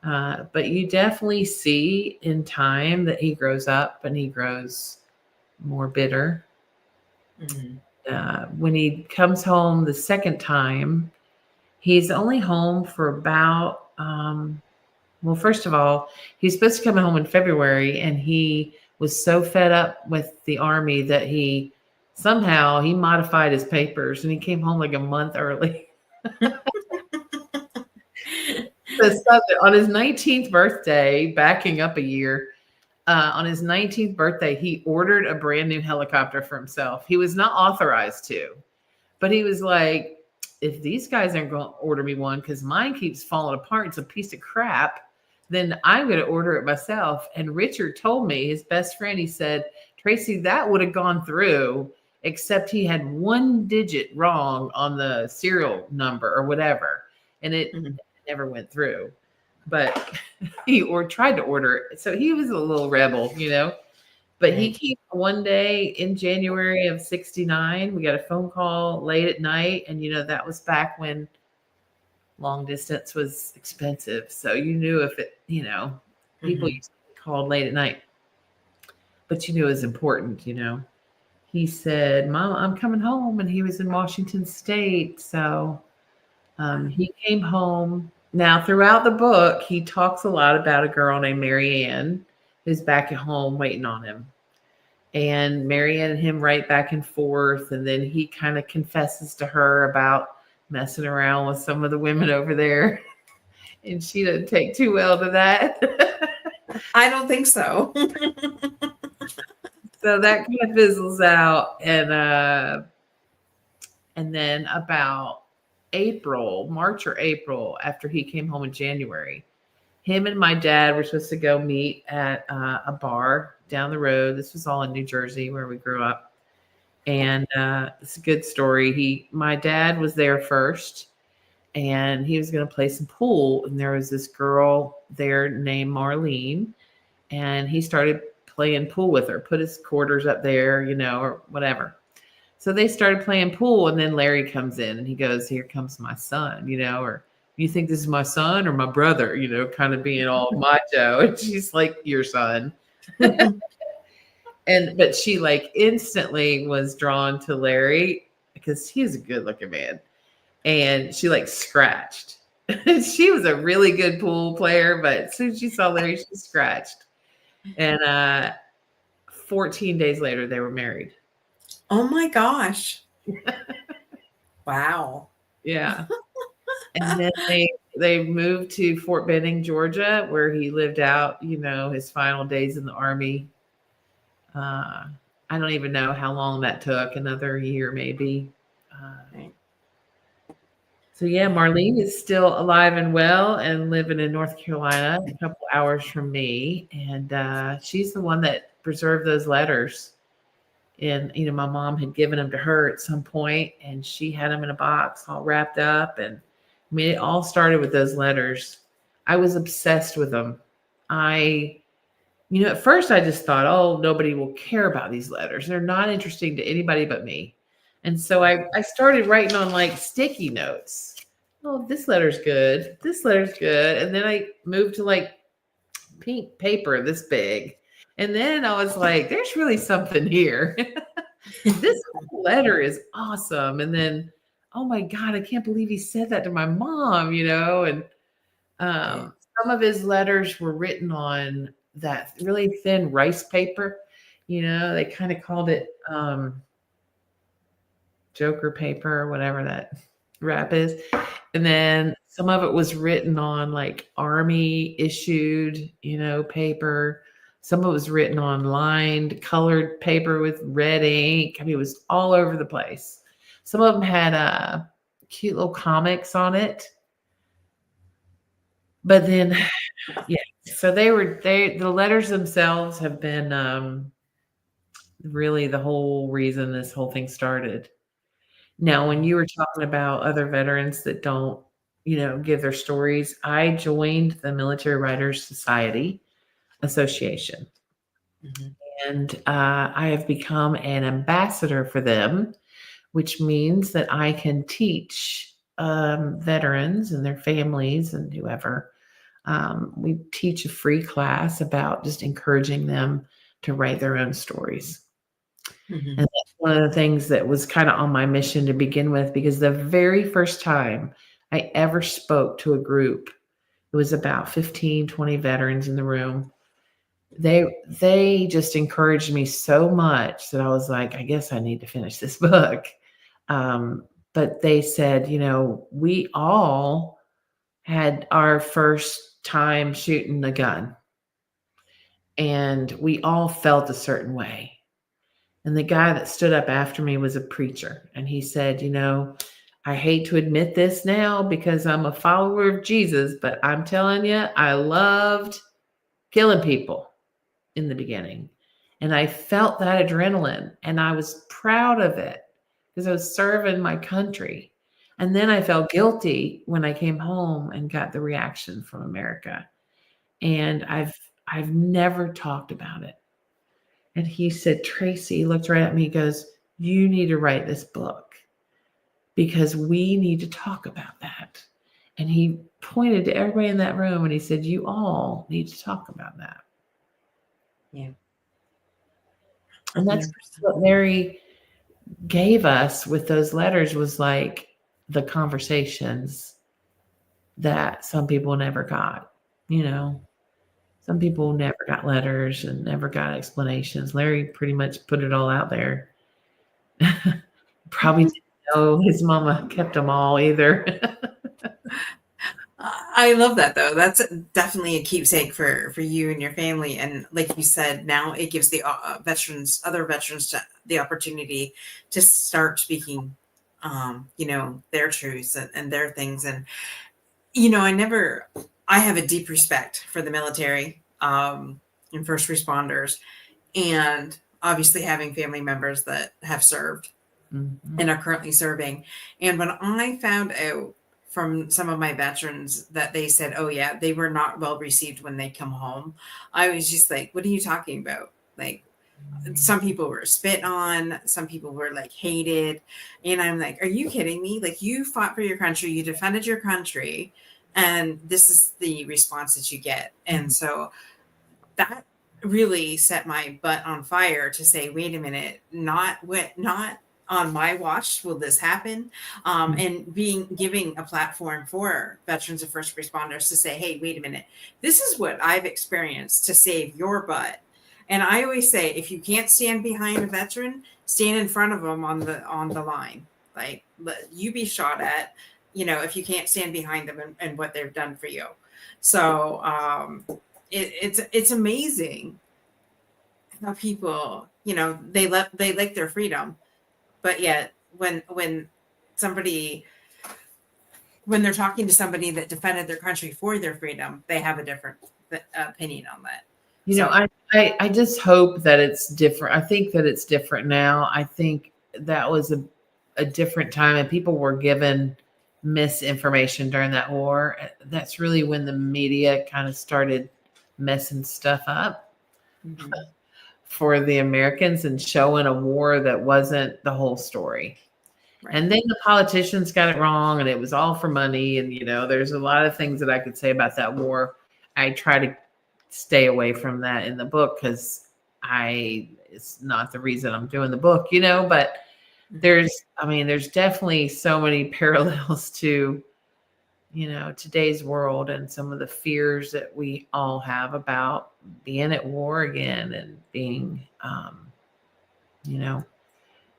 Speaker 2: But you definitely see in time that he grows up and he grows more bitter. When he comes home the second time, he's only home for about, well, first of all, he's supposed to come home in February, and he was so fed up with the Army that he modified his papers and he came home like a month early. On his 19th birthday, backing up a year, on his 19th birthday, he ordered a brand new helicopter for himself. He was not authorized to, but he was like, if these guys aren't going to order me one because mine keeps falling apart, it's a piece of crap, then I'm going to order it myself. And Richard told me, his best friend, he said, Tracy, that would have gone through, except he had one digit wrong on the serial number or whatever. And it never went through. But he tried to order it. So he was a little rebel, you know. But he came one day in January of 69. We got a phone call late at night. And, you know, that was back when long distance was expensive. So you knew if it, you know, people used to call late at night. But you knew it was important, you know. He said, Mom, I'm coming home. And he was in Washington State. So he came home. Now, throughout the book, he talks a lot about a girl named Mary Ann who's back at home waiting on him. And Mary Ann and him write back and forth. And then he kind of confesses to her about messing around with some of the women over there. And she doesn't take too well to that.
Speaker 1: I don't think so.
Speaker 2: So that kind of fizzles out. And then about March or April, after he came home in January, him and my dad were supposed to go meet at a bar down the road. This was all in New Jersey where we grew up. And it's a good story. My dad was there first, and he was going to play some pool. And there was this girl there named Marlene, and he started playing pool with her, put his quarters up there, you know, or whatever. So they started playing pool, and then Larry comes in and he goes, here comes my son, you know, or you think this is my son or my brother, you know, kind of being all macho. And she's like, your son. But she like instantly was drawn to Larry because he's a good looking man. And she like scratched. She was a really good pool player, but as soon as she saw Larry, she scratched. And 14 days later, they were married.
Speaker 1: Oh my gosh. Wow.
Speaker 2: Yeah. And then they moved to Fort Benning, Georgia, where he lived out, you know, his final days in the Army. I don't even know how long that took, another year maybe. So yeah, Marlene is still alive and well and living in North Carolina, a couple hours from me. And she's the one that preserved those letters. And, you know, my mom had given them to her at some point, and she had them in a box all wrapped up. And I mean, it all started with those letters. I was obsessed with them. You know, at first I just thought, oh, nobody will care about these letters. They're not interesting to anybody but me. And so I started writing on like sticky notes. Oh, this letter's good. This letter's good. And then I moved to like pink paper this big. And then I was like, there's really something here. This letter is awesome. And then, oh my God, I can't believe he said that to my mom, you know. And some of his letters were written on that really thin rice paper. You know, they kind of called it Joker paper or whatever that wrap is. And then some of it was written on like Army issued, you know, paper. Some of it was written on lined colored paper with red ink. I mean, it was all over the place. Some of them had cute little comics on it. But then, yeah, so the letters themselves have been really the whole reason this whole thing started. Now, when you were talking about other veterans that don't, you know, give their stories, I joined the Military Writers Society Association. And I have become an ambassador for them, which means that I can teach veterans and their families and whoever. We teach a free class about just encouraging them to write their own stories. And that's one of the things that was kind of on my mission to begin with, because the very first time I ever spoke to a group, it was about 15, 20 veterans in the room. They just encouraged me so much that I was like, I guess I need to finish this book. But they said, you know, we all had our first time shooting a gun, and we all felt a certain way. And the guy that stood up after me was a preacher. And he said, you know, I hate to admit this now because I'm a follower of Jesus, but I'm telling you, I loved killing people in the beginning. And I felt that adrenaline and I was proud of it because I was serving my country. And then I felt guilty when I came home and got the reaction from America. And I've never talked about it. And he said, Tracy, he looked right at me, he goes, you need to write this book because we need to talk about that. And he pointed to everybody in that room and he said, you all need to talk about that.
Speaker 1: Yeah.
Speaker 2: And that's what Larry gave us with those letters was like the conversations that some people never got, you know. Some people never got letters and never got explanations. Larry pretty much put it all out there. Probably didn't know his mama kept them all either.
Speaker 1: I love that though. That's definitely a keepsake for you and your family. And like you said, now it gives the other veterans the opportunity to start speaking, their truths and their things. And I have a deep respect for the military and first responders, and obviously having family members that have served and are currently serving. And when I found out from some of my veterans that they said, oh yeah, they were not well received when they come home, I was just like, what are you talking about? Like, some people were spit on, some people were like hated. And I'm like, are you kidding me? Like, you fought for your country, you defended your country, and this is the response that you get. And so that really set my butt on fire to say, wait a minute, not on my watch will this happen. And giving a platform for veterans and first responders to say, hey, wait a minute, this is what I've experienced to save your butt. And I always say, if you can't stand behind a veteran, stand in front of them on the line. Like, you be shot at, if you can't stand behind them and what they've done for you. So it's amazing how people, they like their freedom, but yet when they're talking to somebody that defended their country for their freedom, they have a different opinion on that.
Speaker 2: I just hope that it's different. I think that it's different now. I think that was a different time and people were given misinformation during that war. That's really when the media kind of started messing stuff up for the Americans and showing a war that wasn't the whole story. Right. And then the politicians got it wrong and it was all for money. And, there's a lot of things that I could say about that war. I try to stay away from that in the book because it's not the reason I'm doing the book, but there's definitely so many parallels to, today's world and some of the fears that we all have about being at war again and being,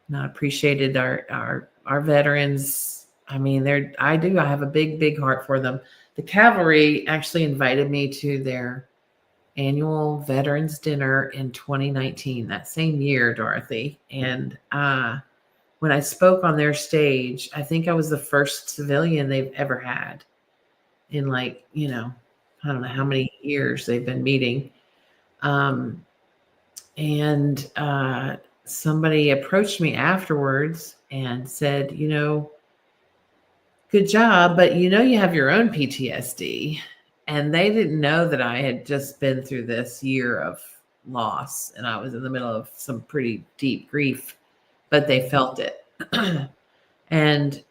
Speaker 2: not appreciated. Our veterans. I have a big heart for them. The cavalry actually invited me to their annual veterans dinner in 2019, that same year, Dorothy. And when I spoke on their stage, I think I was the first civilian they've ever had in I don't know how many years they've been meeting. And somebody approached me afterwards and said, good job, but you have your own PTSD. And they didn't know that I had just been through this year of loss and I was in the middle of some pretty deep grief, but they felt it. And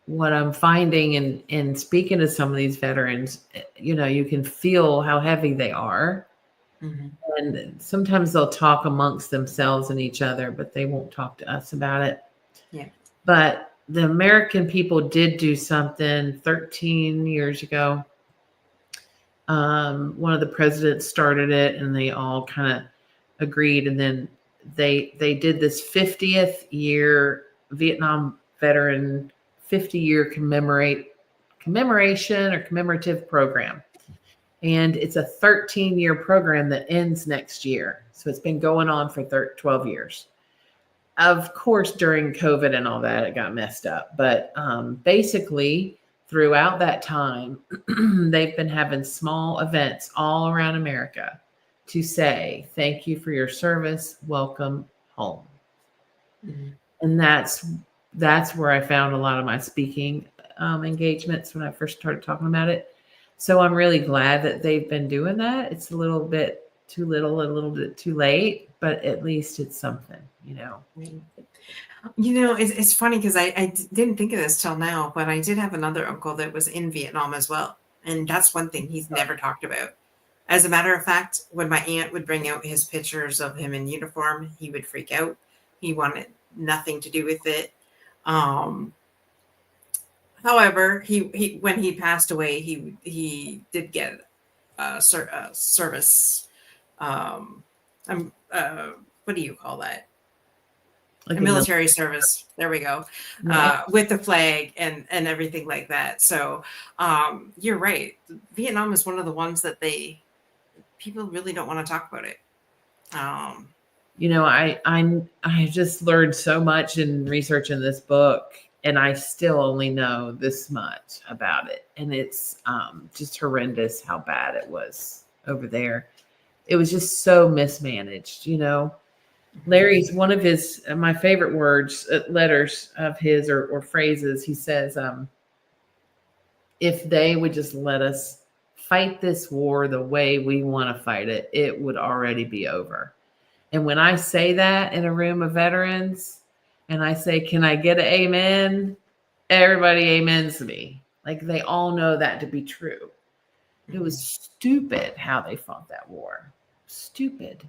Speaker 2: what I'm finding in speaking to some of these veterans, you can feel how heavy they are. And sometimes they'll talk amongst themselves and each other, but they won't talk to us about it. Yeah. But the American people did do something 13 years ago. One of the presidents started it and they all kind of agreed. And then they did this 50th year Vietnam veteran 50-year commemoration or commemorative program. And it's a 13-year program that ends next year. So it's been going on for 12 years. of course, during COVID and all that, it got messed up. But basically, throughout that time, they've been having small events all around America to say, thank you for your service. Welcome home.
Speaker 1: Mhm.
Speaker 2: And that's where I found a lot of my speaking engagements when I first started talking about it. So I'm really glad that they've been doing that. It's a little bit too little, a little bit too late, but at least it's something, you know.
Speaker 1: Right. It's funny because didn't think of this till now, but I did have another uncle that was in Vietnam as well. And that's one thing he's never talked about. As a matter of fact, when my aunt would bring out his pictures of him in uniform, he would freak out. He wanted nothing to do with it. Um, However, he when he passed away, he did get a service. Um, what do you call that?
Speaker 2: Like
Speaker 1: A military service. There we go.
Speaker 2: yeah.
Speaker 1: With the flag and everything like that. So you're right. Vietnam is one of the ones that people really don't want to talk about it.
Speaker 2: You know, I just learned so much in researching this book, and I still only know this much about it. And it's just horrendous how bad it was over there. It was just so mismanaged, you know. Larry's one of his my favorite words, letters of his or phrases. He says, if they would just let us fight this war the way we want to fight it, it would already be over. And when I say that in a room of veterans and I say, can I get an amen? Everybody amens me. Like they all know that to be true. It was stupid how they fought that war. Stupid.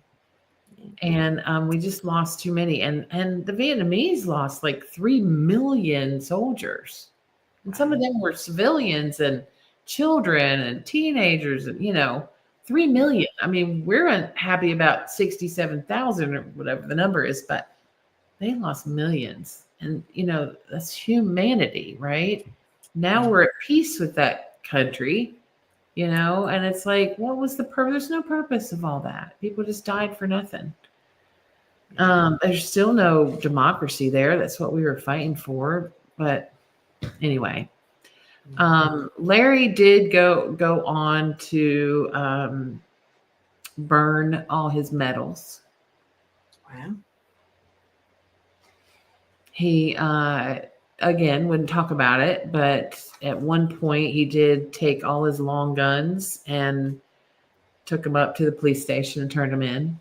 Speaker 2: And we just lost too many. And the Vietnamese lost like 3 million soldiers. And some of them were civilians and children and teenagers and, 3 million. I mean, we're happy about 67,000 or whatever the number is, but they lost millions. And, that's humanity, right? Now we're at peace with that country, and it's like, what was the purpose? There's no purpose of all that. People just died for nothing. There's still no democracy there. That's what we were fighting for. But anyway, Larry did go on to burn all his medals.
Speaker 1: Wow.
Speaker 2: He again wouldn't talk about it, but at one point he did take all his long guns and took them up to the police station and turned them in.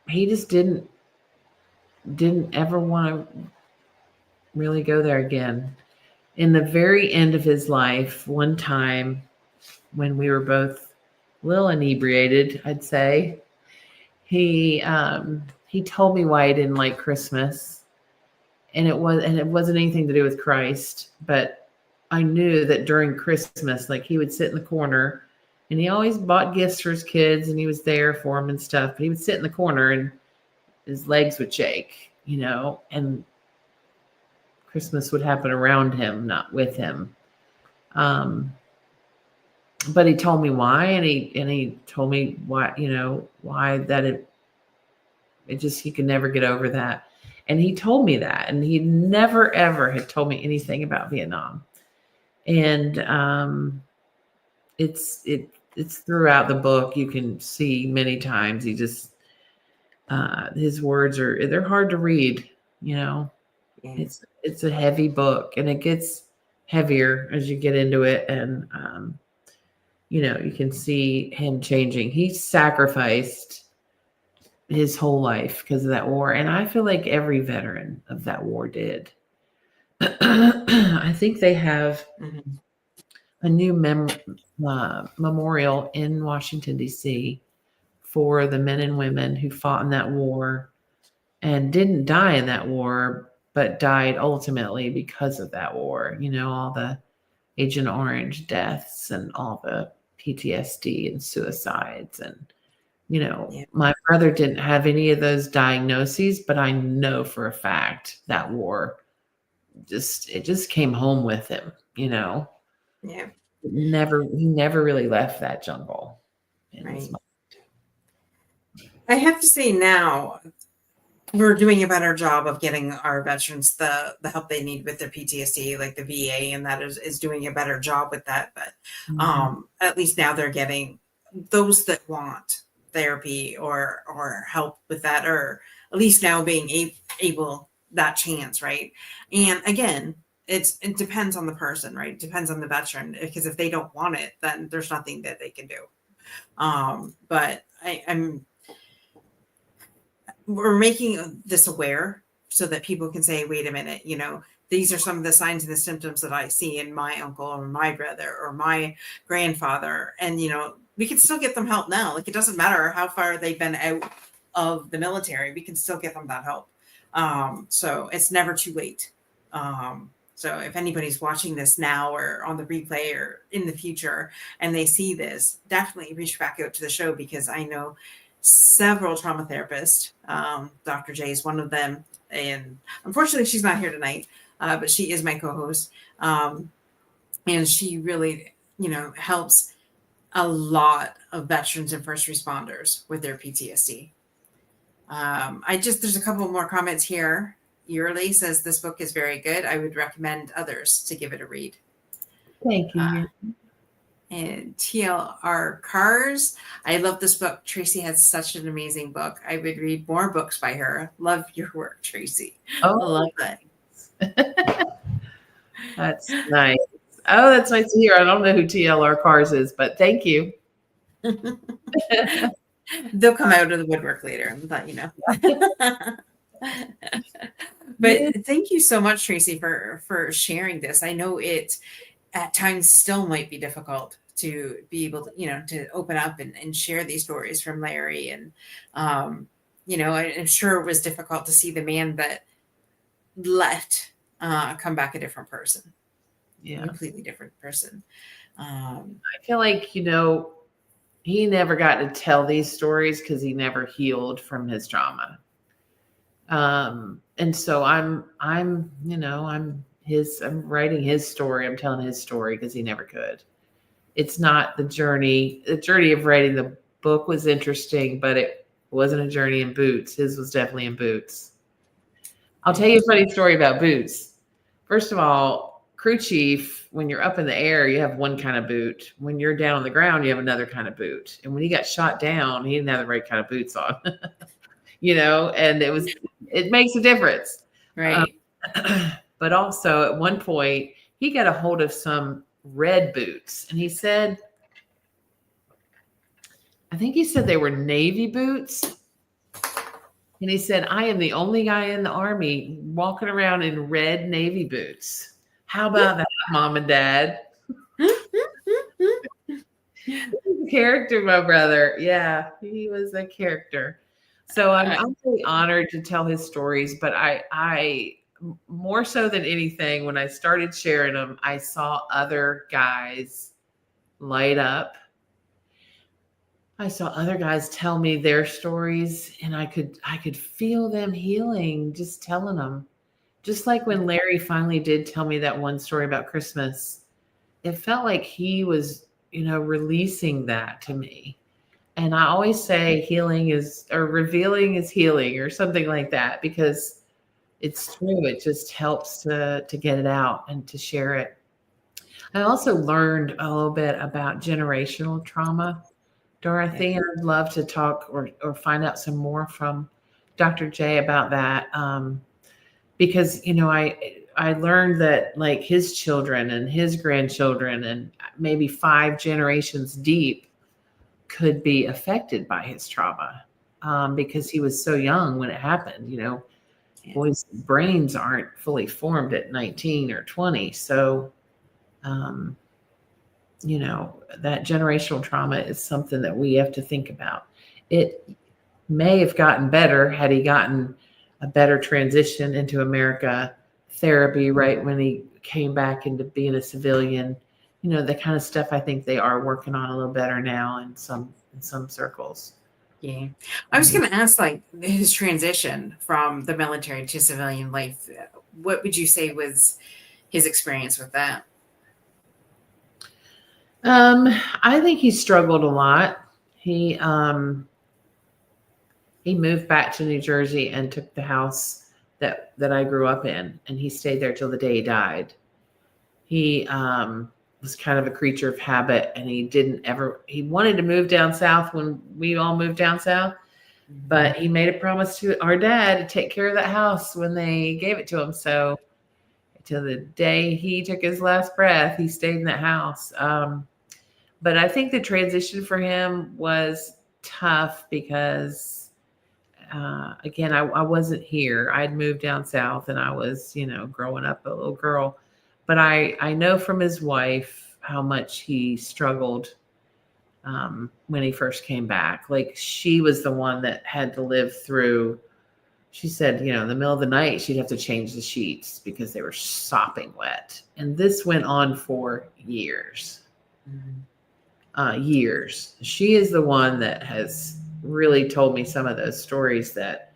Speaker 2: He just didn't ever want to really go there again. In the very end of his life, one time when we were both a little inebriated, I'd say, he told me why he didn't like Christmas. And it wasn't anything to do with Christ, but I knew that during Christmas, like he would sit in the corner and he always bought gifts for his kids and he was there for them and stuff, but he would sit in the corner and his legs would shake, and Christmas would happen around him, not with him. But he told me why, and he told me why, why that it just, he could never get over that. And he told me that, and he never, ever had told me anything about Vietnam. And it's throughout the book. You can see many times he just, his words they're hard to read, Yeah. It's a heavy book, and it gets heavier as you get into it. And, you can see him changing. He sacrificed his whole life because of that war. And I feel like every veteran of that war did. I think they have a new memorial in Washington, D.C. for the men and women who fought in that war and didn't die in that war, but died ultimately because of that war. All the Agent Orange deaths and all the PTSD and suicides. And, my brother didn't have any of those diagnoses, but I know for a fact that war it just came home with him, Yeah. He never really left that jungle.
Speaker 1: Right. I have to say now we're doing a better job of getting our veterans the help they need with their PTSD, like the VA, and that is doing a better job with that. But
Speaker 2: Mhm.
Speaker 1: at least now they're getting those that want therapy or help with that, or at least now being able that chance, right? And again, it depends on the person, right? It depends on the veteran, because if they don't want it, then there's nothing that they can do. But I'm we're making this aware so that people can say, wait a minute, these are some of the signs and the symptoms that I see in my uncle or my brother or my grandfather. And, we can still get them help now. Like, it doesn't matter how far they've been out of the military, we can still get them that help. So it's never too late. So if anybody's watching this now or on the replay or in the future and they see this, definitely reach back out to the show, because I know several trauma therapists. Dr. J is one of them. And unfortunately, she's not here tonight, but she is my co-host. And she really, helps a lot of veterans and first responders with their PTSD. There's a couple more comments here. Yearly says this book is very good. I would recommend others to give it a read.
Speaker 2: Thank you.
Speaker 1: And TLR Cars. I love this book. Tracy has such an amazing book. I would read more books by her. Love your work, Tracy. I love that.
Speaker 2: That's nice. Oh, that's nice to hear. I don't know who TLR Cars is, but thank you.
Speaker 1: They'll come out of the woodwork later and let you know. But thank you so much, Tracy, for sharing this. I know it at times still might be difficult to be able to, to open up and share these stories from Larry. And, I'm sure it was difficult to see the man that left come back a different person.
Speaker 2: Yeah.
Speaker 1: A completely different person.
Speaker 2: I feel like, he never got to tell these stories because he never healed from his trauma. And so I'm writing his story. I'm telling his story because he never could. It's not the journey. The journey of writing the book was interesting, but it wasn't a journey in boots. His was definitely in boots. I'll tell you a funny story about boots. First of all, crew chief, when you're up in the air, you have one kind of boot. When you're down on the ground, you have another kind of boot. And when he got shot down, he didn't have the right kind of boots on. And it makes a difference.
Speaker 1: Right.
Speaker 2: But also at one point he got a hold of some red boots, and I think he said they were Navy boots. And he said, I am the only guy in the Army walking around in red Navy boots. How about that, Mom and Dad? Character, my brother. Yeah, he was a character. So I'm really honored to tell his stories, but I more so than anything, when I started sharing them, I saw other guys light up. I saw other guys tell me their stories, and I could feel them healing just telling them. Just like when Larry finally did tell me that one story about Christmas, it felt like he was, releasing that to me. And I always say revealing is healing, or something like that, because it's true. It just helps to get it out and to share it. I also learned a little bit about generational trauma, Dorothy, and I'd love to talk or find out some more from Dr. J about that. Because, I learned that like his children and his grandchildren and maybe 5 generations deep could be affected by his trauma, because he was so young when it happened. Boys' brains aren't fully formed at 19 or 20. So, that generational trauma is something that we have to think about. It may have gotten better had he gotten a better transition into America therapy right when he came back into being a civilian. The kind of stuff I think they are working on a little better now in some circles.
Speaker 1: Yeah. I was going to ask, like, his transition from the military to civilian life. What would you say was his experience with that?
Speaker 2: I think he struggled a lot. He he moved back to New Jersey and took the house that I grew up in, and he stayed there till the day he died. He was kind of a creature of habit, and he wanted to move down south when we all moved down south, but he made a promise to our dad to take care of that house when they gave it to him. So till the day he took his last breath, he stayed in that house. But I think the transition for him was tough because, again, I wasn't here. I'd moved down south and I was, growing up a little girl. But I know from his wife how much he struggled when he first came back. Like, she was the one that had to live through. She said, in the middle of the night, she'd have to change the sheets because they were sopping wet. And this went on for years. Years. She is the one that has really told me some of those stories that,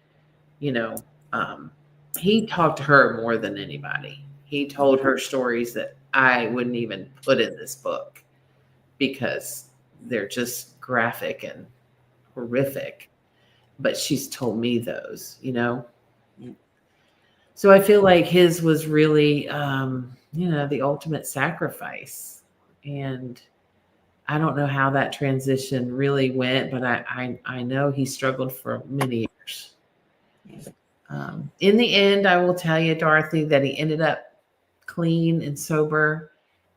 Speaker 2: he talked to her more than anybody. He told her stories that I wouldn't even put in this book because they're just graphic and horrific. But she's told me those, So I feel like his was really, the ultimate sacrifice. And I don't know how that transition really went, but I know he struggled for many years. In the end, I will tell you, Dorothy, that he ended up clean and sober,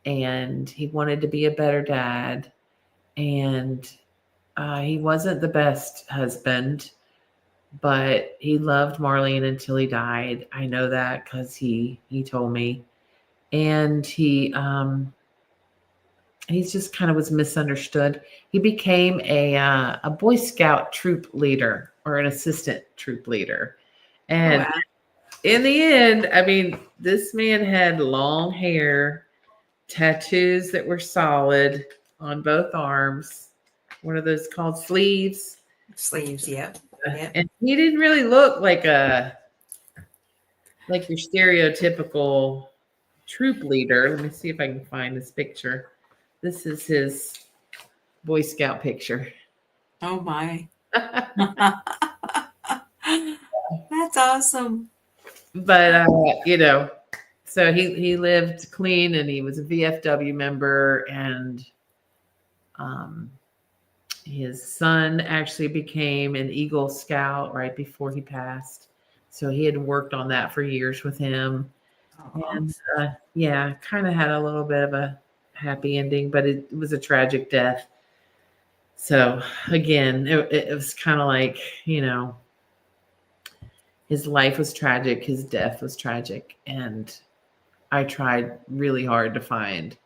Speaker 2: and he wanted to be a better dad. And he wasn't the best husband, but he loved Marlene until he died. I know that because he told me. And he's just kind of was misunderstood. He became a Boy Scout troop leader or an assistant troop leader. And in the end, I mean, this man had long hair, tattoos that were solid on both arms. What are those called? Sleeves.
Speaker 1: Sleeves, yep.
Speaker 2: And he didn't really look like your stereotypical troop leader. Let me see if I can find this picture. This is his Boy Scout picture.
Speaker 1: Oh my. That's awesome.
Speaker 2: But so he lived clean, and he was a VFW member, and his son actually became an Eagle Scout right before he passed. So he had worked on that for years with him. And kind of had a little bit of a happy ending, but it was a tragic death. So again, it was kind of like, his life was tragic, his death was tragic, and I tried really hard to find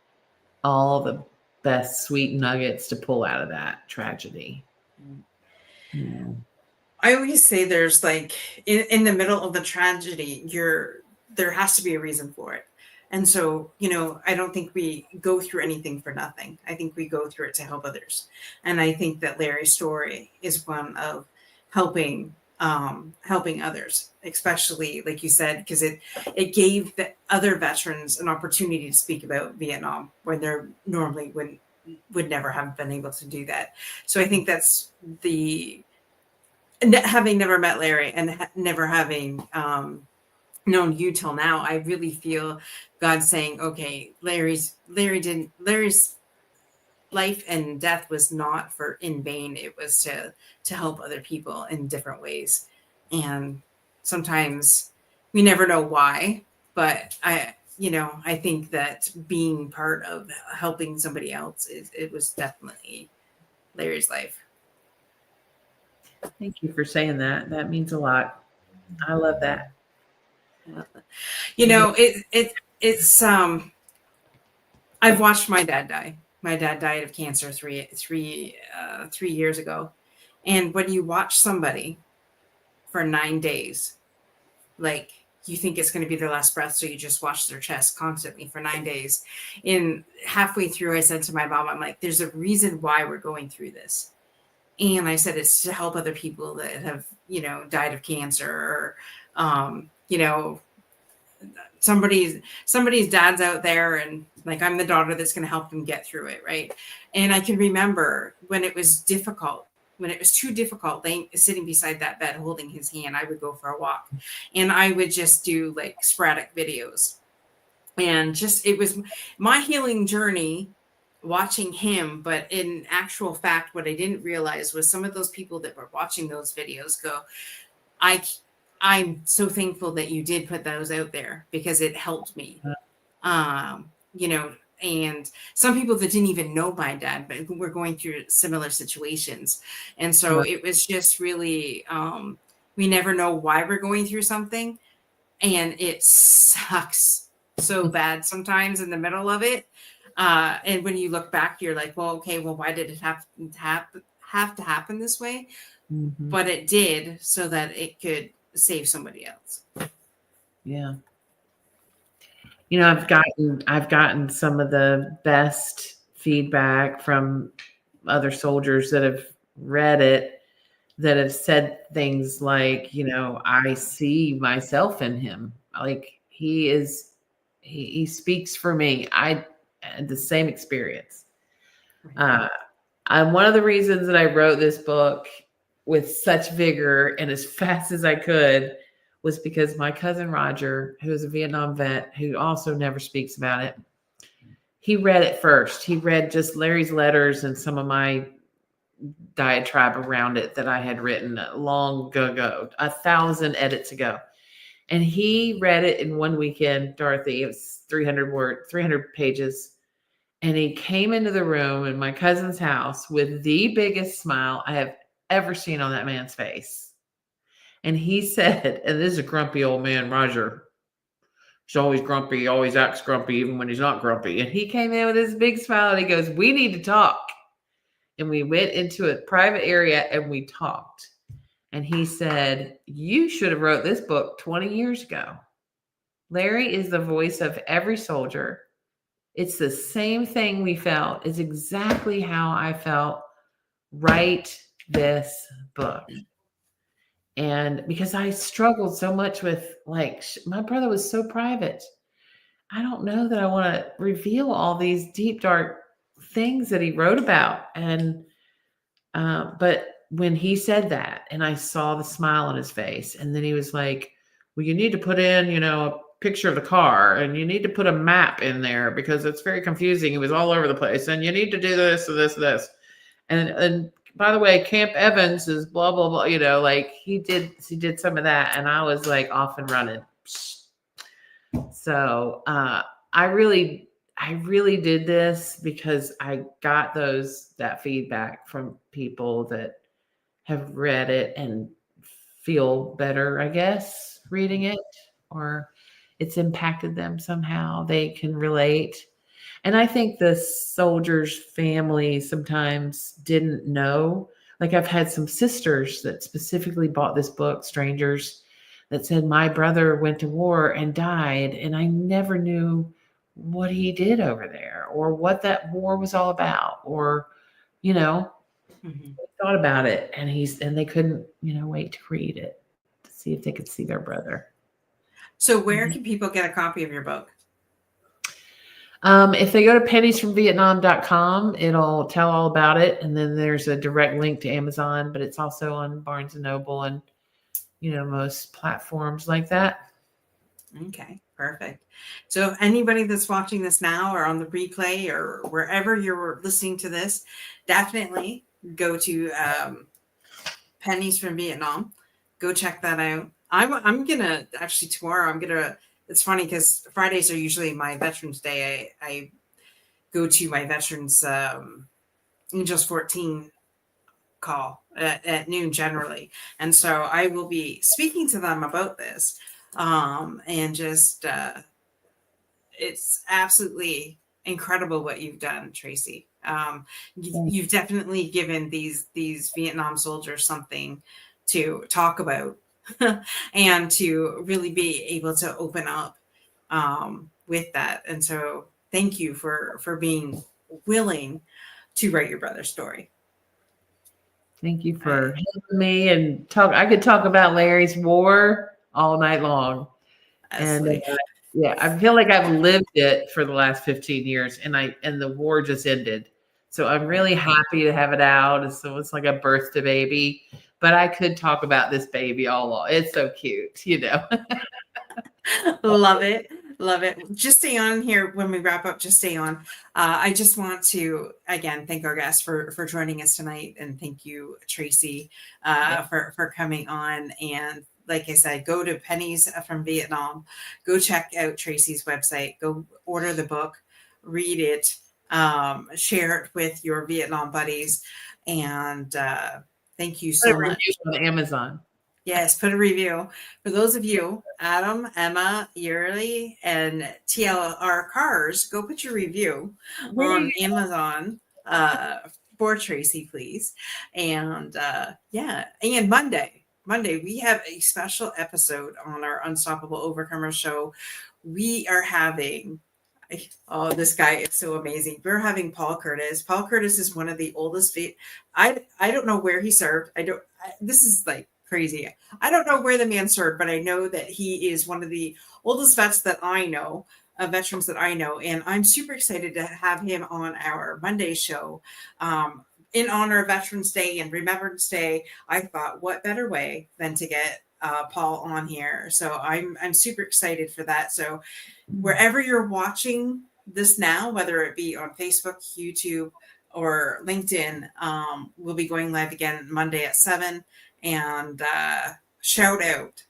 Speaker 2: all the best sweet nuggets to pull out of that tragedy. Yeah.
Speaker 1: I always say there's like in the middle of the tragedy, there has to be a reason for it. And so, I don't think we go through anything for nothing. I think we go through it to help others. And I think that Larry's story is one of helping others, especially like you said, because it gave the other veterans an opportunity to speak about Vietnam when they're normally would never have been able to do that. So I think that's having never met Larry and never having known you till now, I really feel God saying, okay, Larry's life and death was not in vain. It was to help other people in different ways. And sometimes we never know why, but I think that being part of helping somebody else, it was definitely Larry's life.
Speaker 2: Thank you for saying that. That means a lot. I love that.
Speaker 1: It's I've watched my dad die. My dad died of cancer 3 years ago. And when you watch somebody for 9 days, like, you think it's going to be their last breath, so you just watch their chest constantly for 9 days. And halfway through, I said to my mom, I'm like, there's a reason why we're going through this. And I said, it's to help other people that have, died of cancer, or, somebody's dad's out there, and like, I'm the daughter that's going to help them get through it. Right. And I can remember when it was difficult, when it was too difficult sitting beside that bed holding his hand, I would go for a walk, and I would just do like sporadic videos. And just, it was my healing journey watching him. But in actual fact, what I didn't realize was some of those people that were watching those videos go, I'm so thankful that you did put those out there, because it helped me. You know, and some people that didn't even know my dad, but who were going through similar situations. And so it was just really, we never know why we're going through something, and it sucks so bad sometimes in the middle of it. And when you look back, you're like, well, okay, well, why did it have to happen this way?
Speaker 2: Mm-hmm.
Speaker 1: But it did, so that it could save somebody else.
Speaker 2: Yeah. You know, I've gotten some of the best feedback from other soldiers that have read it, that have said things like, you know, I see myself in him. Like he speaks for me. I had the same experience. And one of the reasons that I wrote this book with such vigor and as fast as I could was because my cousin Roger, who is a Vietnam vet, who also never speaks about it, he read it first. He read just Larry's letters and some of my diatribe around it that I had written long ago, 1,000 edits ago. And he read it in one weekend, Dorothy. It was 300 pages. And he came into the room in my cousin's house with the biggest smile I have ever seen on that man's face. And he said, and this is a grumpy old man, Roger. He's always grumpy, always acts grumpy, even when he's not grumpy. And he came in with his big smile and he goes, we need to talk. And we went into a private area and we talked. And he said, you should have wrote this book 20 years ago. Larry is the voice of every soldier. It's the same thing we felt. It's exactly how I felt. Write this book. And because I struggled so much with, like, my brother was so private. I don't know that I want to reveal all these deep, dark things that he wrote about. And, but when he said that and I saw the smile on his face, and then he was like, well, you need to put in, you know, a picture of the car, and you need to put a map in there because it's very confusing. It was all over the place, and you need to do this and this and this. And by the way, Camp Evans is blah, blah, blah, you know, like he did some of that. And I was like off and running. So I really did this because I got that feedback from people that have read it and feel better, I guess, reading it, or it's impacted them somehow. They can relate. And I think the soldiers' family sometimes didn't know. Like I've had some sisters that specifically bought this book, strangers, that said, my brother went to war and died, and I never knew what he did over there or what that war was all about, or, you know, thought about it. And they couldn't, you know, wait to read it to see if they could see their brother.
Speaker 1: So where can people get a copy of your book?
Speaker 2: If they go to penniesfromvietnam.com, it'll tell all about it. And then there's a direct link to Amazon, but it's also on Barnes & Noble and, you know, most platforms like that.
Speaker 1: Okay, perfect. So anybody that's watching this now or on the replay or wherever you're listening to this, definitely go to Pennies from Vietnam. Go check that out. I'm going to actually tomorrow, it's funny because Fridays are usually my Veterans Day. I go to my Veterans Angels 14 call at noon generally. And so I will be speaking to them about this. And just, it's absolutely incredible what you've done, Tracy. You've definitely given these Vietnam soldiers something to talk about and to really be able to open up with that. And so thank you for being willing to write your brother's story.
Speaker 2: Thank you for helping me and talk. I could talk about Larry's war all night long.
Speaker 1: Absolutely.
Speaker 2: And yeah, I feel like I've lived it for the last 15 years, and the war just ended. So I'm really happy to have it out. So it's like a birthday baby, but I could talk about this baby all along. It's so cute, you know.
Speaker 1: Love it. Love it. Just stay on here when we wrap up. Just stay on. I just want to again thank our guests for joining us tonight, and thank you, Tracy, for coming on. And like I said, go to Pennies from Vietnam. Go check out Tracy's website. Go order the book, read it, share it with your Vietnam buddies, and thank you
Speaker 2: Put a
Speaker 1: so
Speaker 2: review
Speaker 1: much.
Speaker 2: on Amazon.
Speaker 1: Yes, put a review. For those of you, Adam, Emma, Yuri, and TLR Cars, go put your review on Amazon for Tracy, please. And yeah, and Monday, we have a special episode on our Unstoppable Overcomer show. We are having oh, this guy is so amazing. We're having Paul Curtis. Paul Curtis is one of the oldest. I don't know where he served. This is like crazy. I don't know where the man served, but I know that he is one of the oldest vets that I know, veterans that I know, and I'm super excited to have him on our Monday show. In honor of Veterans Day and Remembrance Day, I thought, what better way than to get Paul on here? So I'm super excited for that. So wherever you're watching this now, whether it be on Facebook, YouTube, or LinkedIn, we'll be going live again Monday at 7. And shout out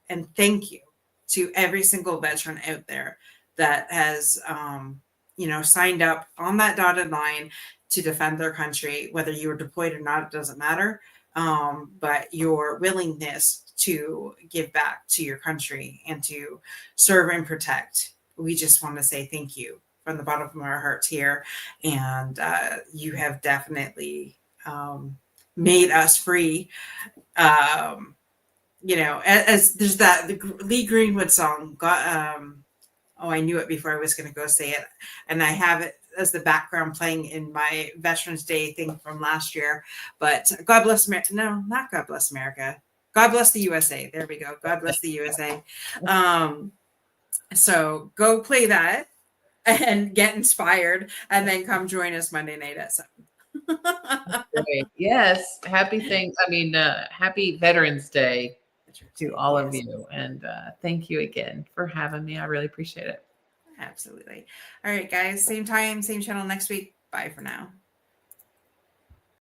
Speaker 1: and thank you to every single veteran out there that has, signed up on that dotted line to defend their country, whether you were deployed or not, it doesn't matter. But your willingness to give back to your country and to serve and protect. We just want to say thank you from the bottom of our hearts here. And you have definitely made us free. As there's the Lee Greenwood song, I knew it before I was going to go say it. And I have it as the background playing in my Veterans Day thing from last year. But God bless America. No, not God bless America. God bless the USA. There we go. God bless the USA. So go play that and get inspired, and then come join us Monday night at 7.
Speaker 2: Great. Yes. Happy Veterans Day to all of you. And thank you again for having me. I really appreciate it.
Speaker 1: Absolutely. All right, guys. Same time, same channel next week. Bye for now.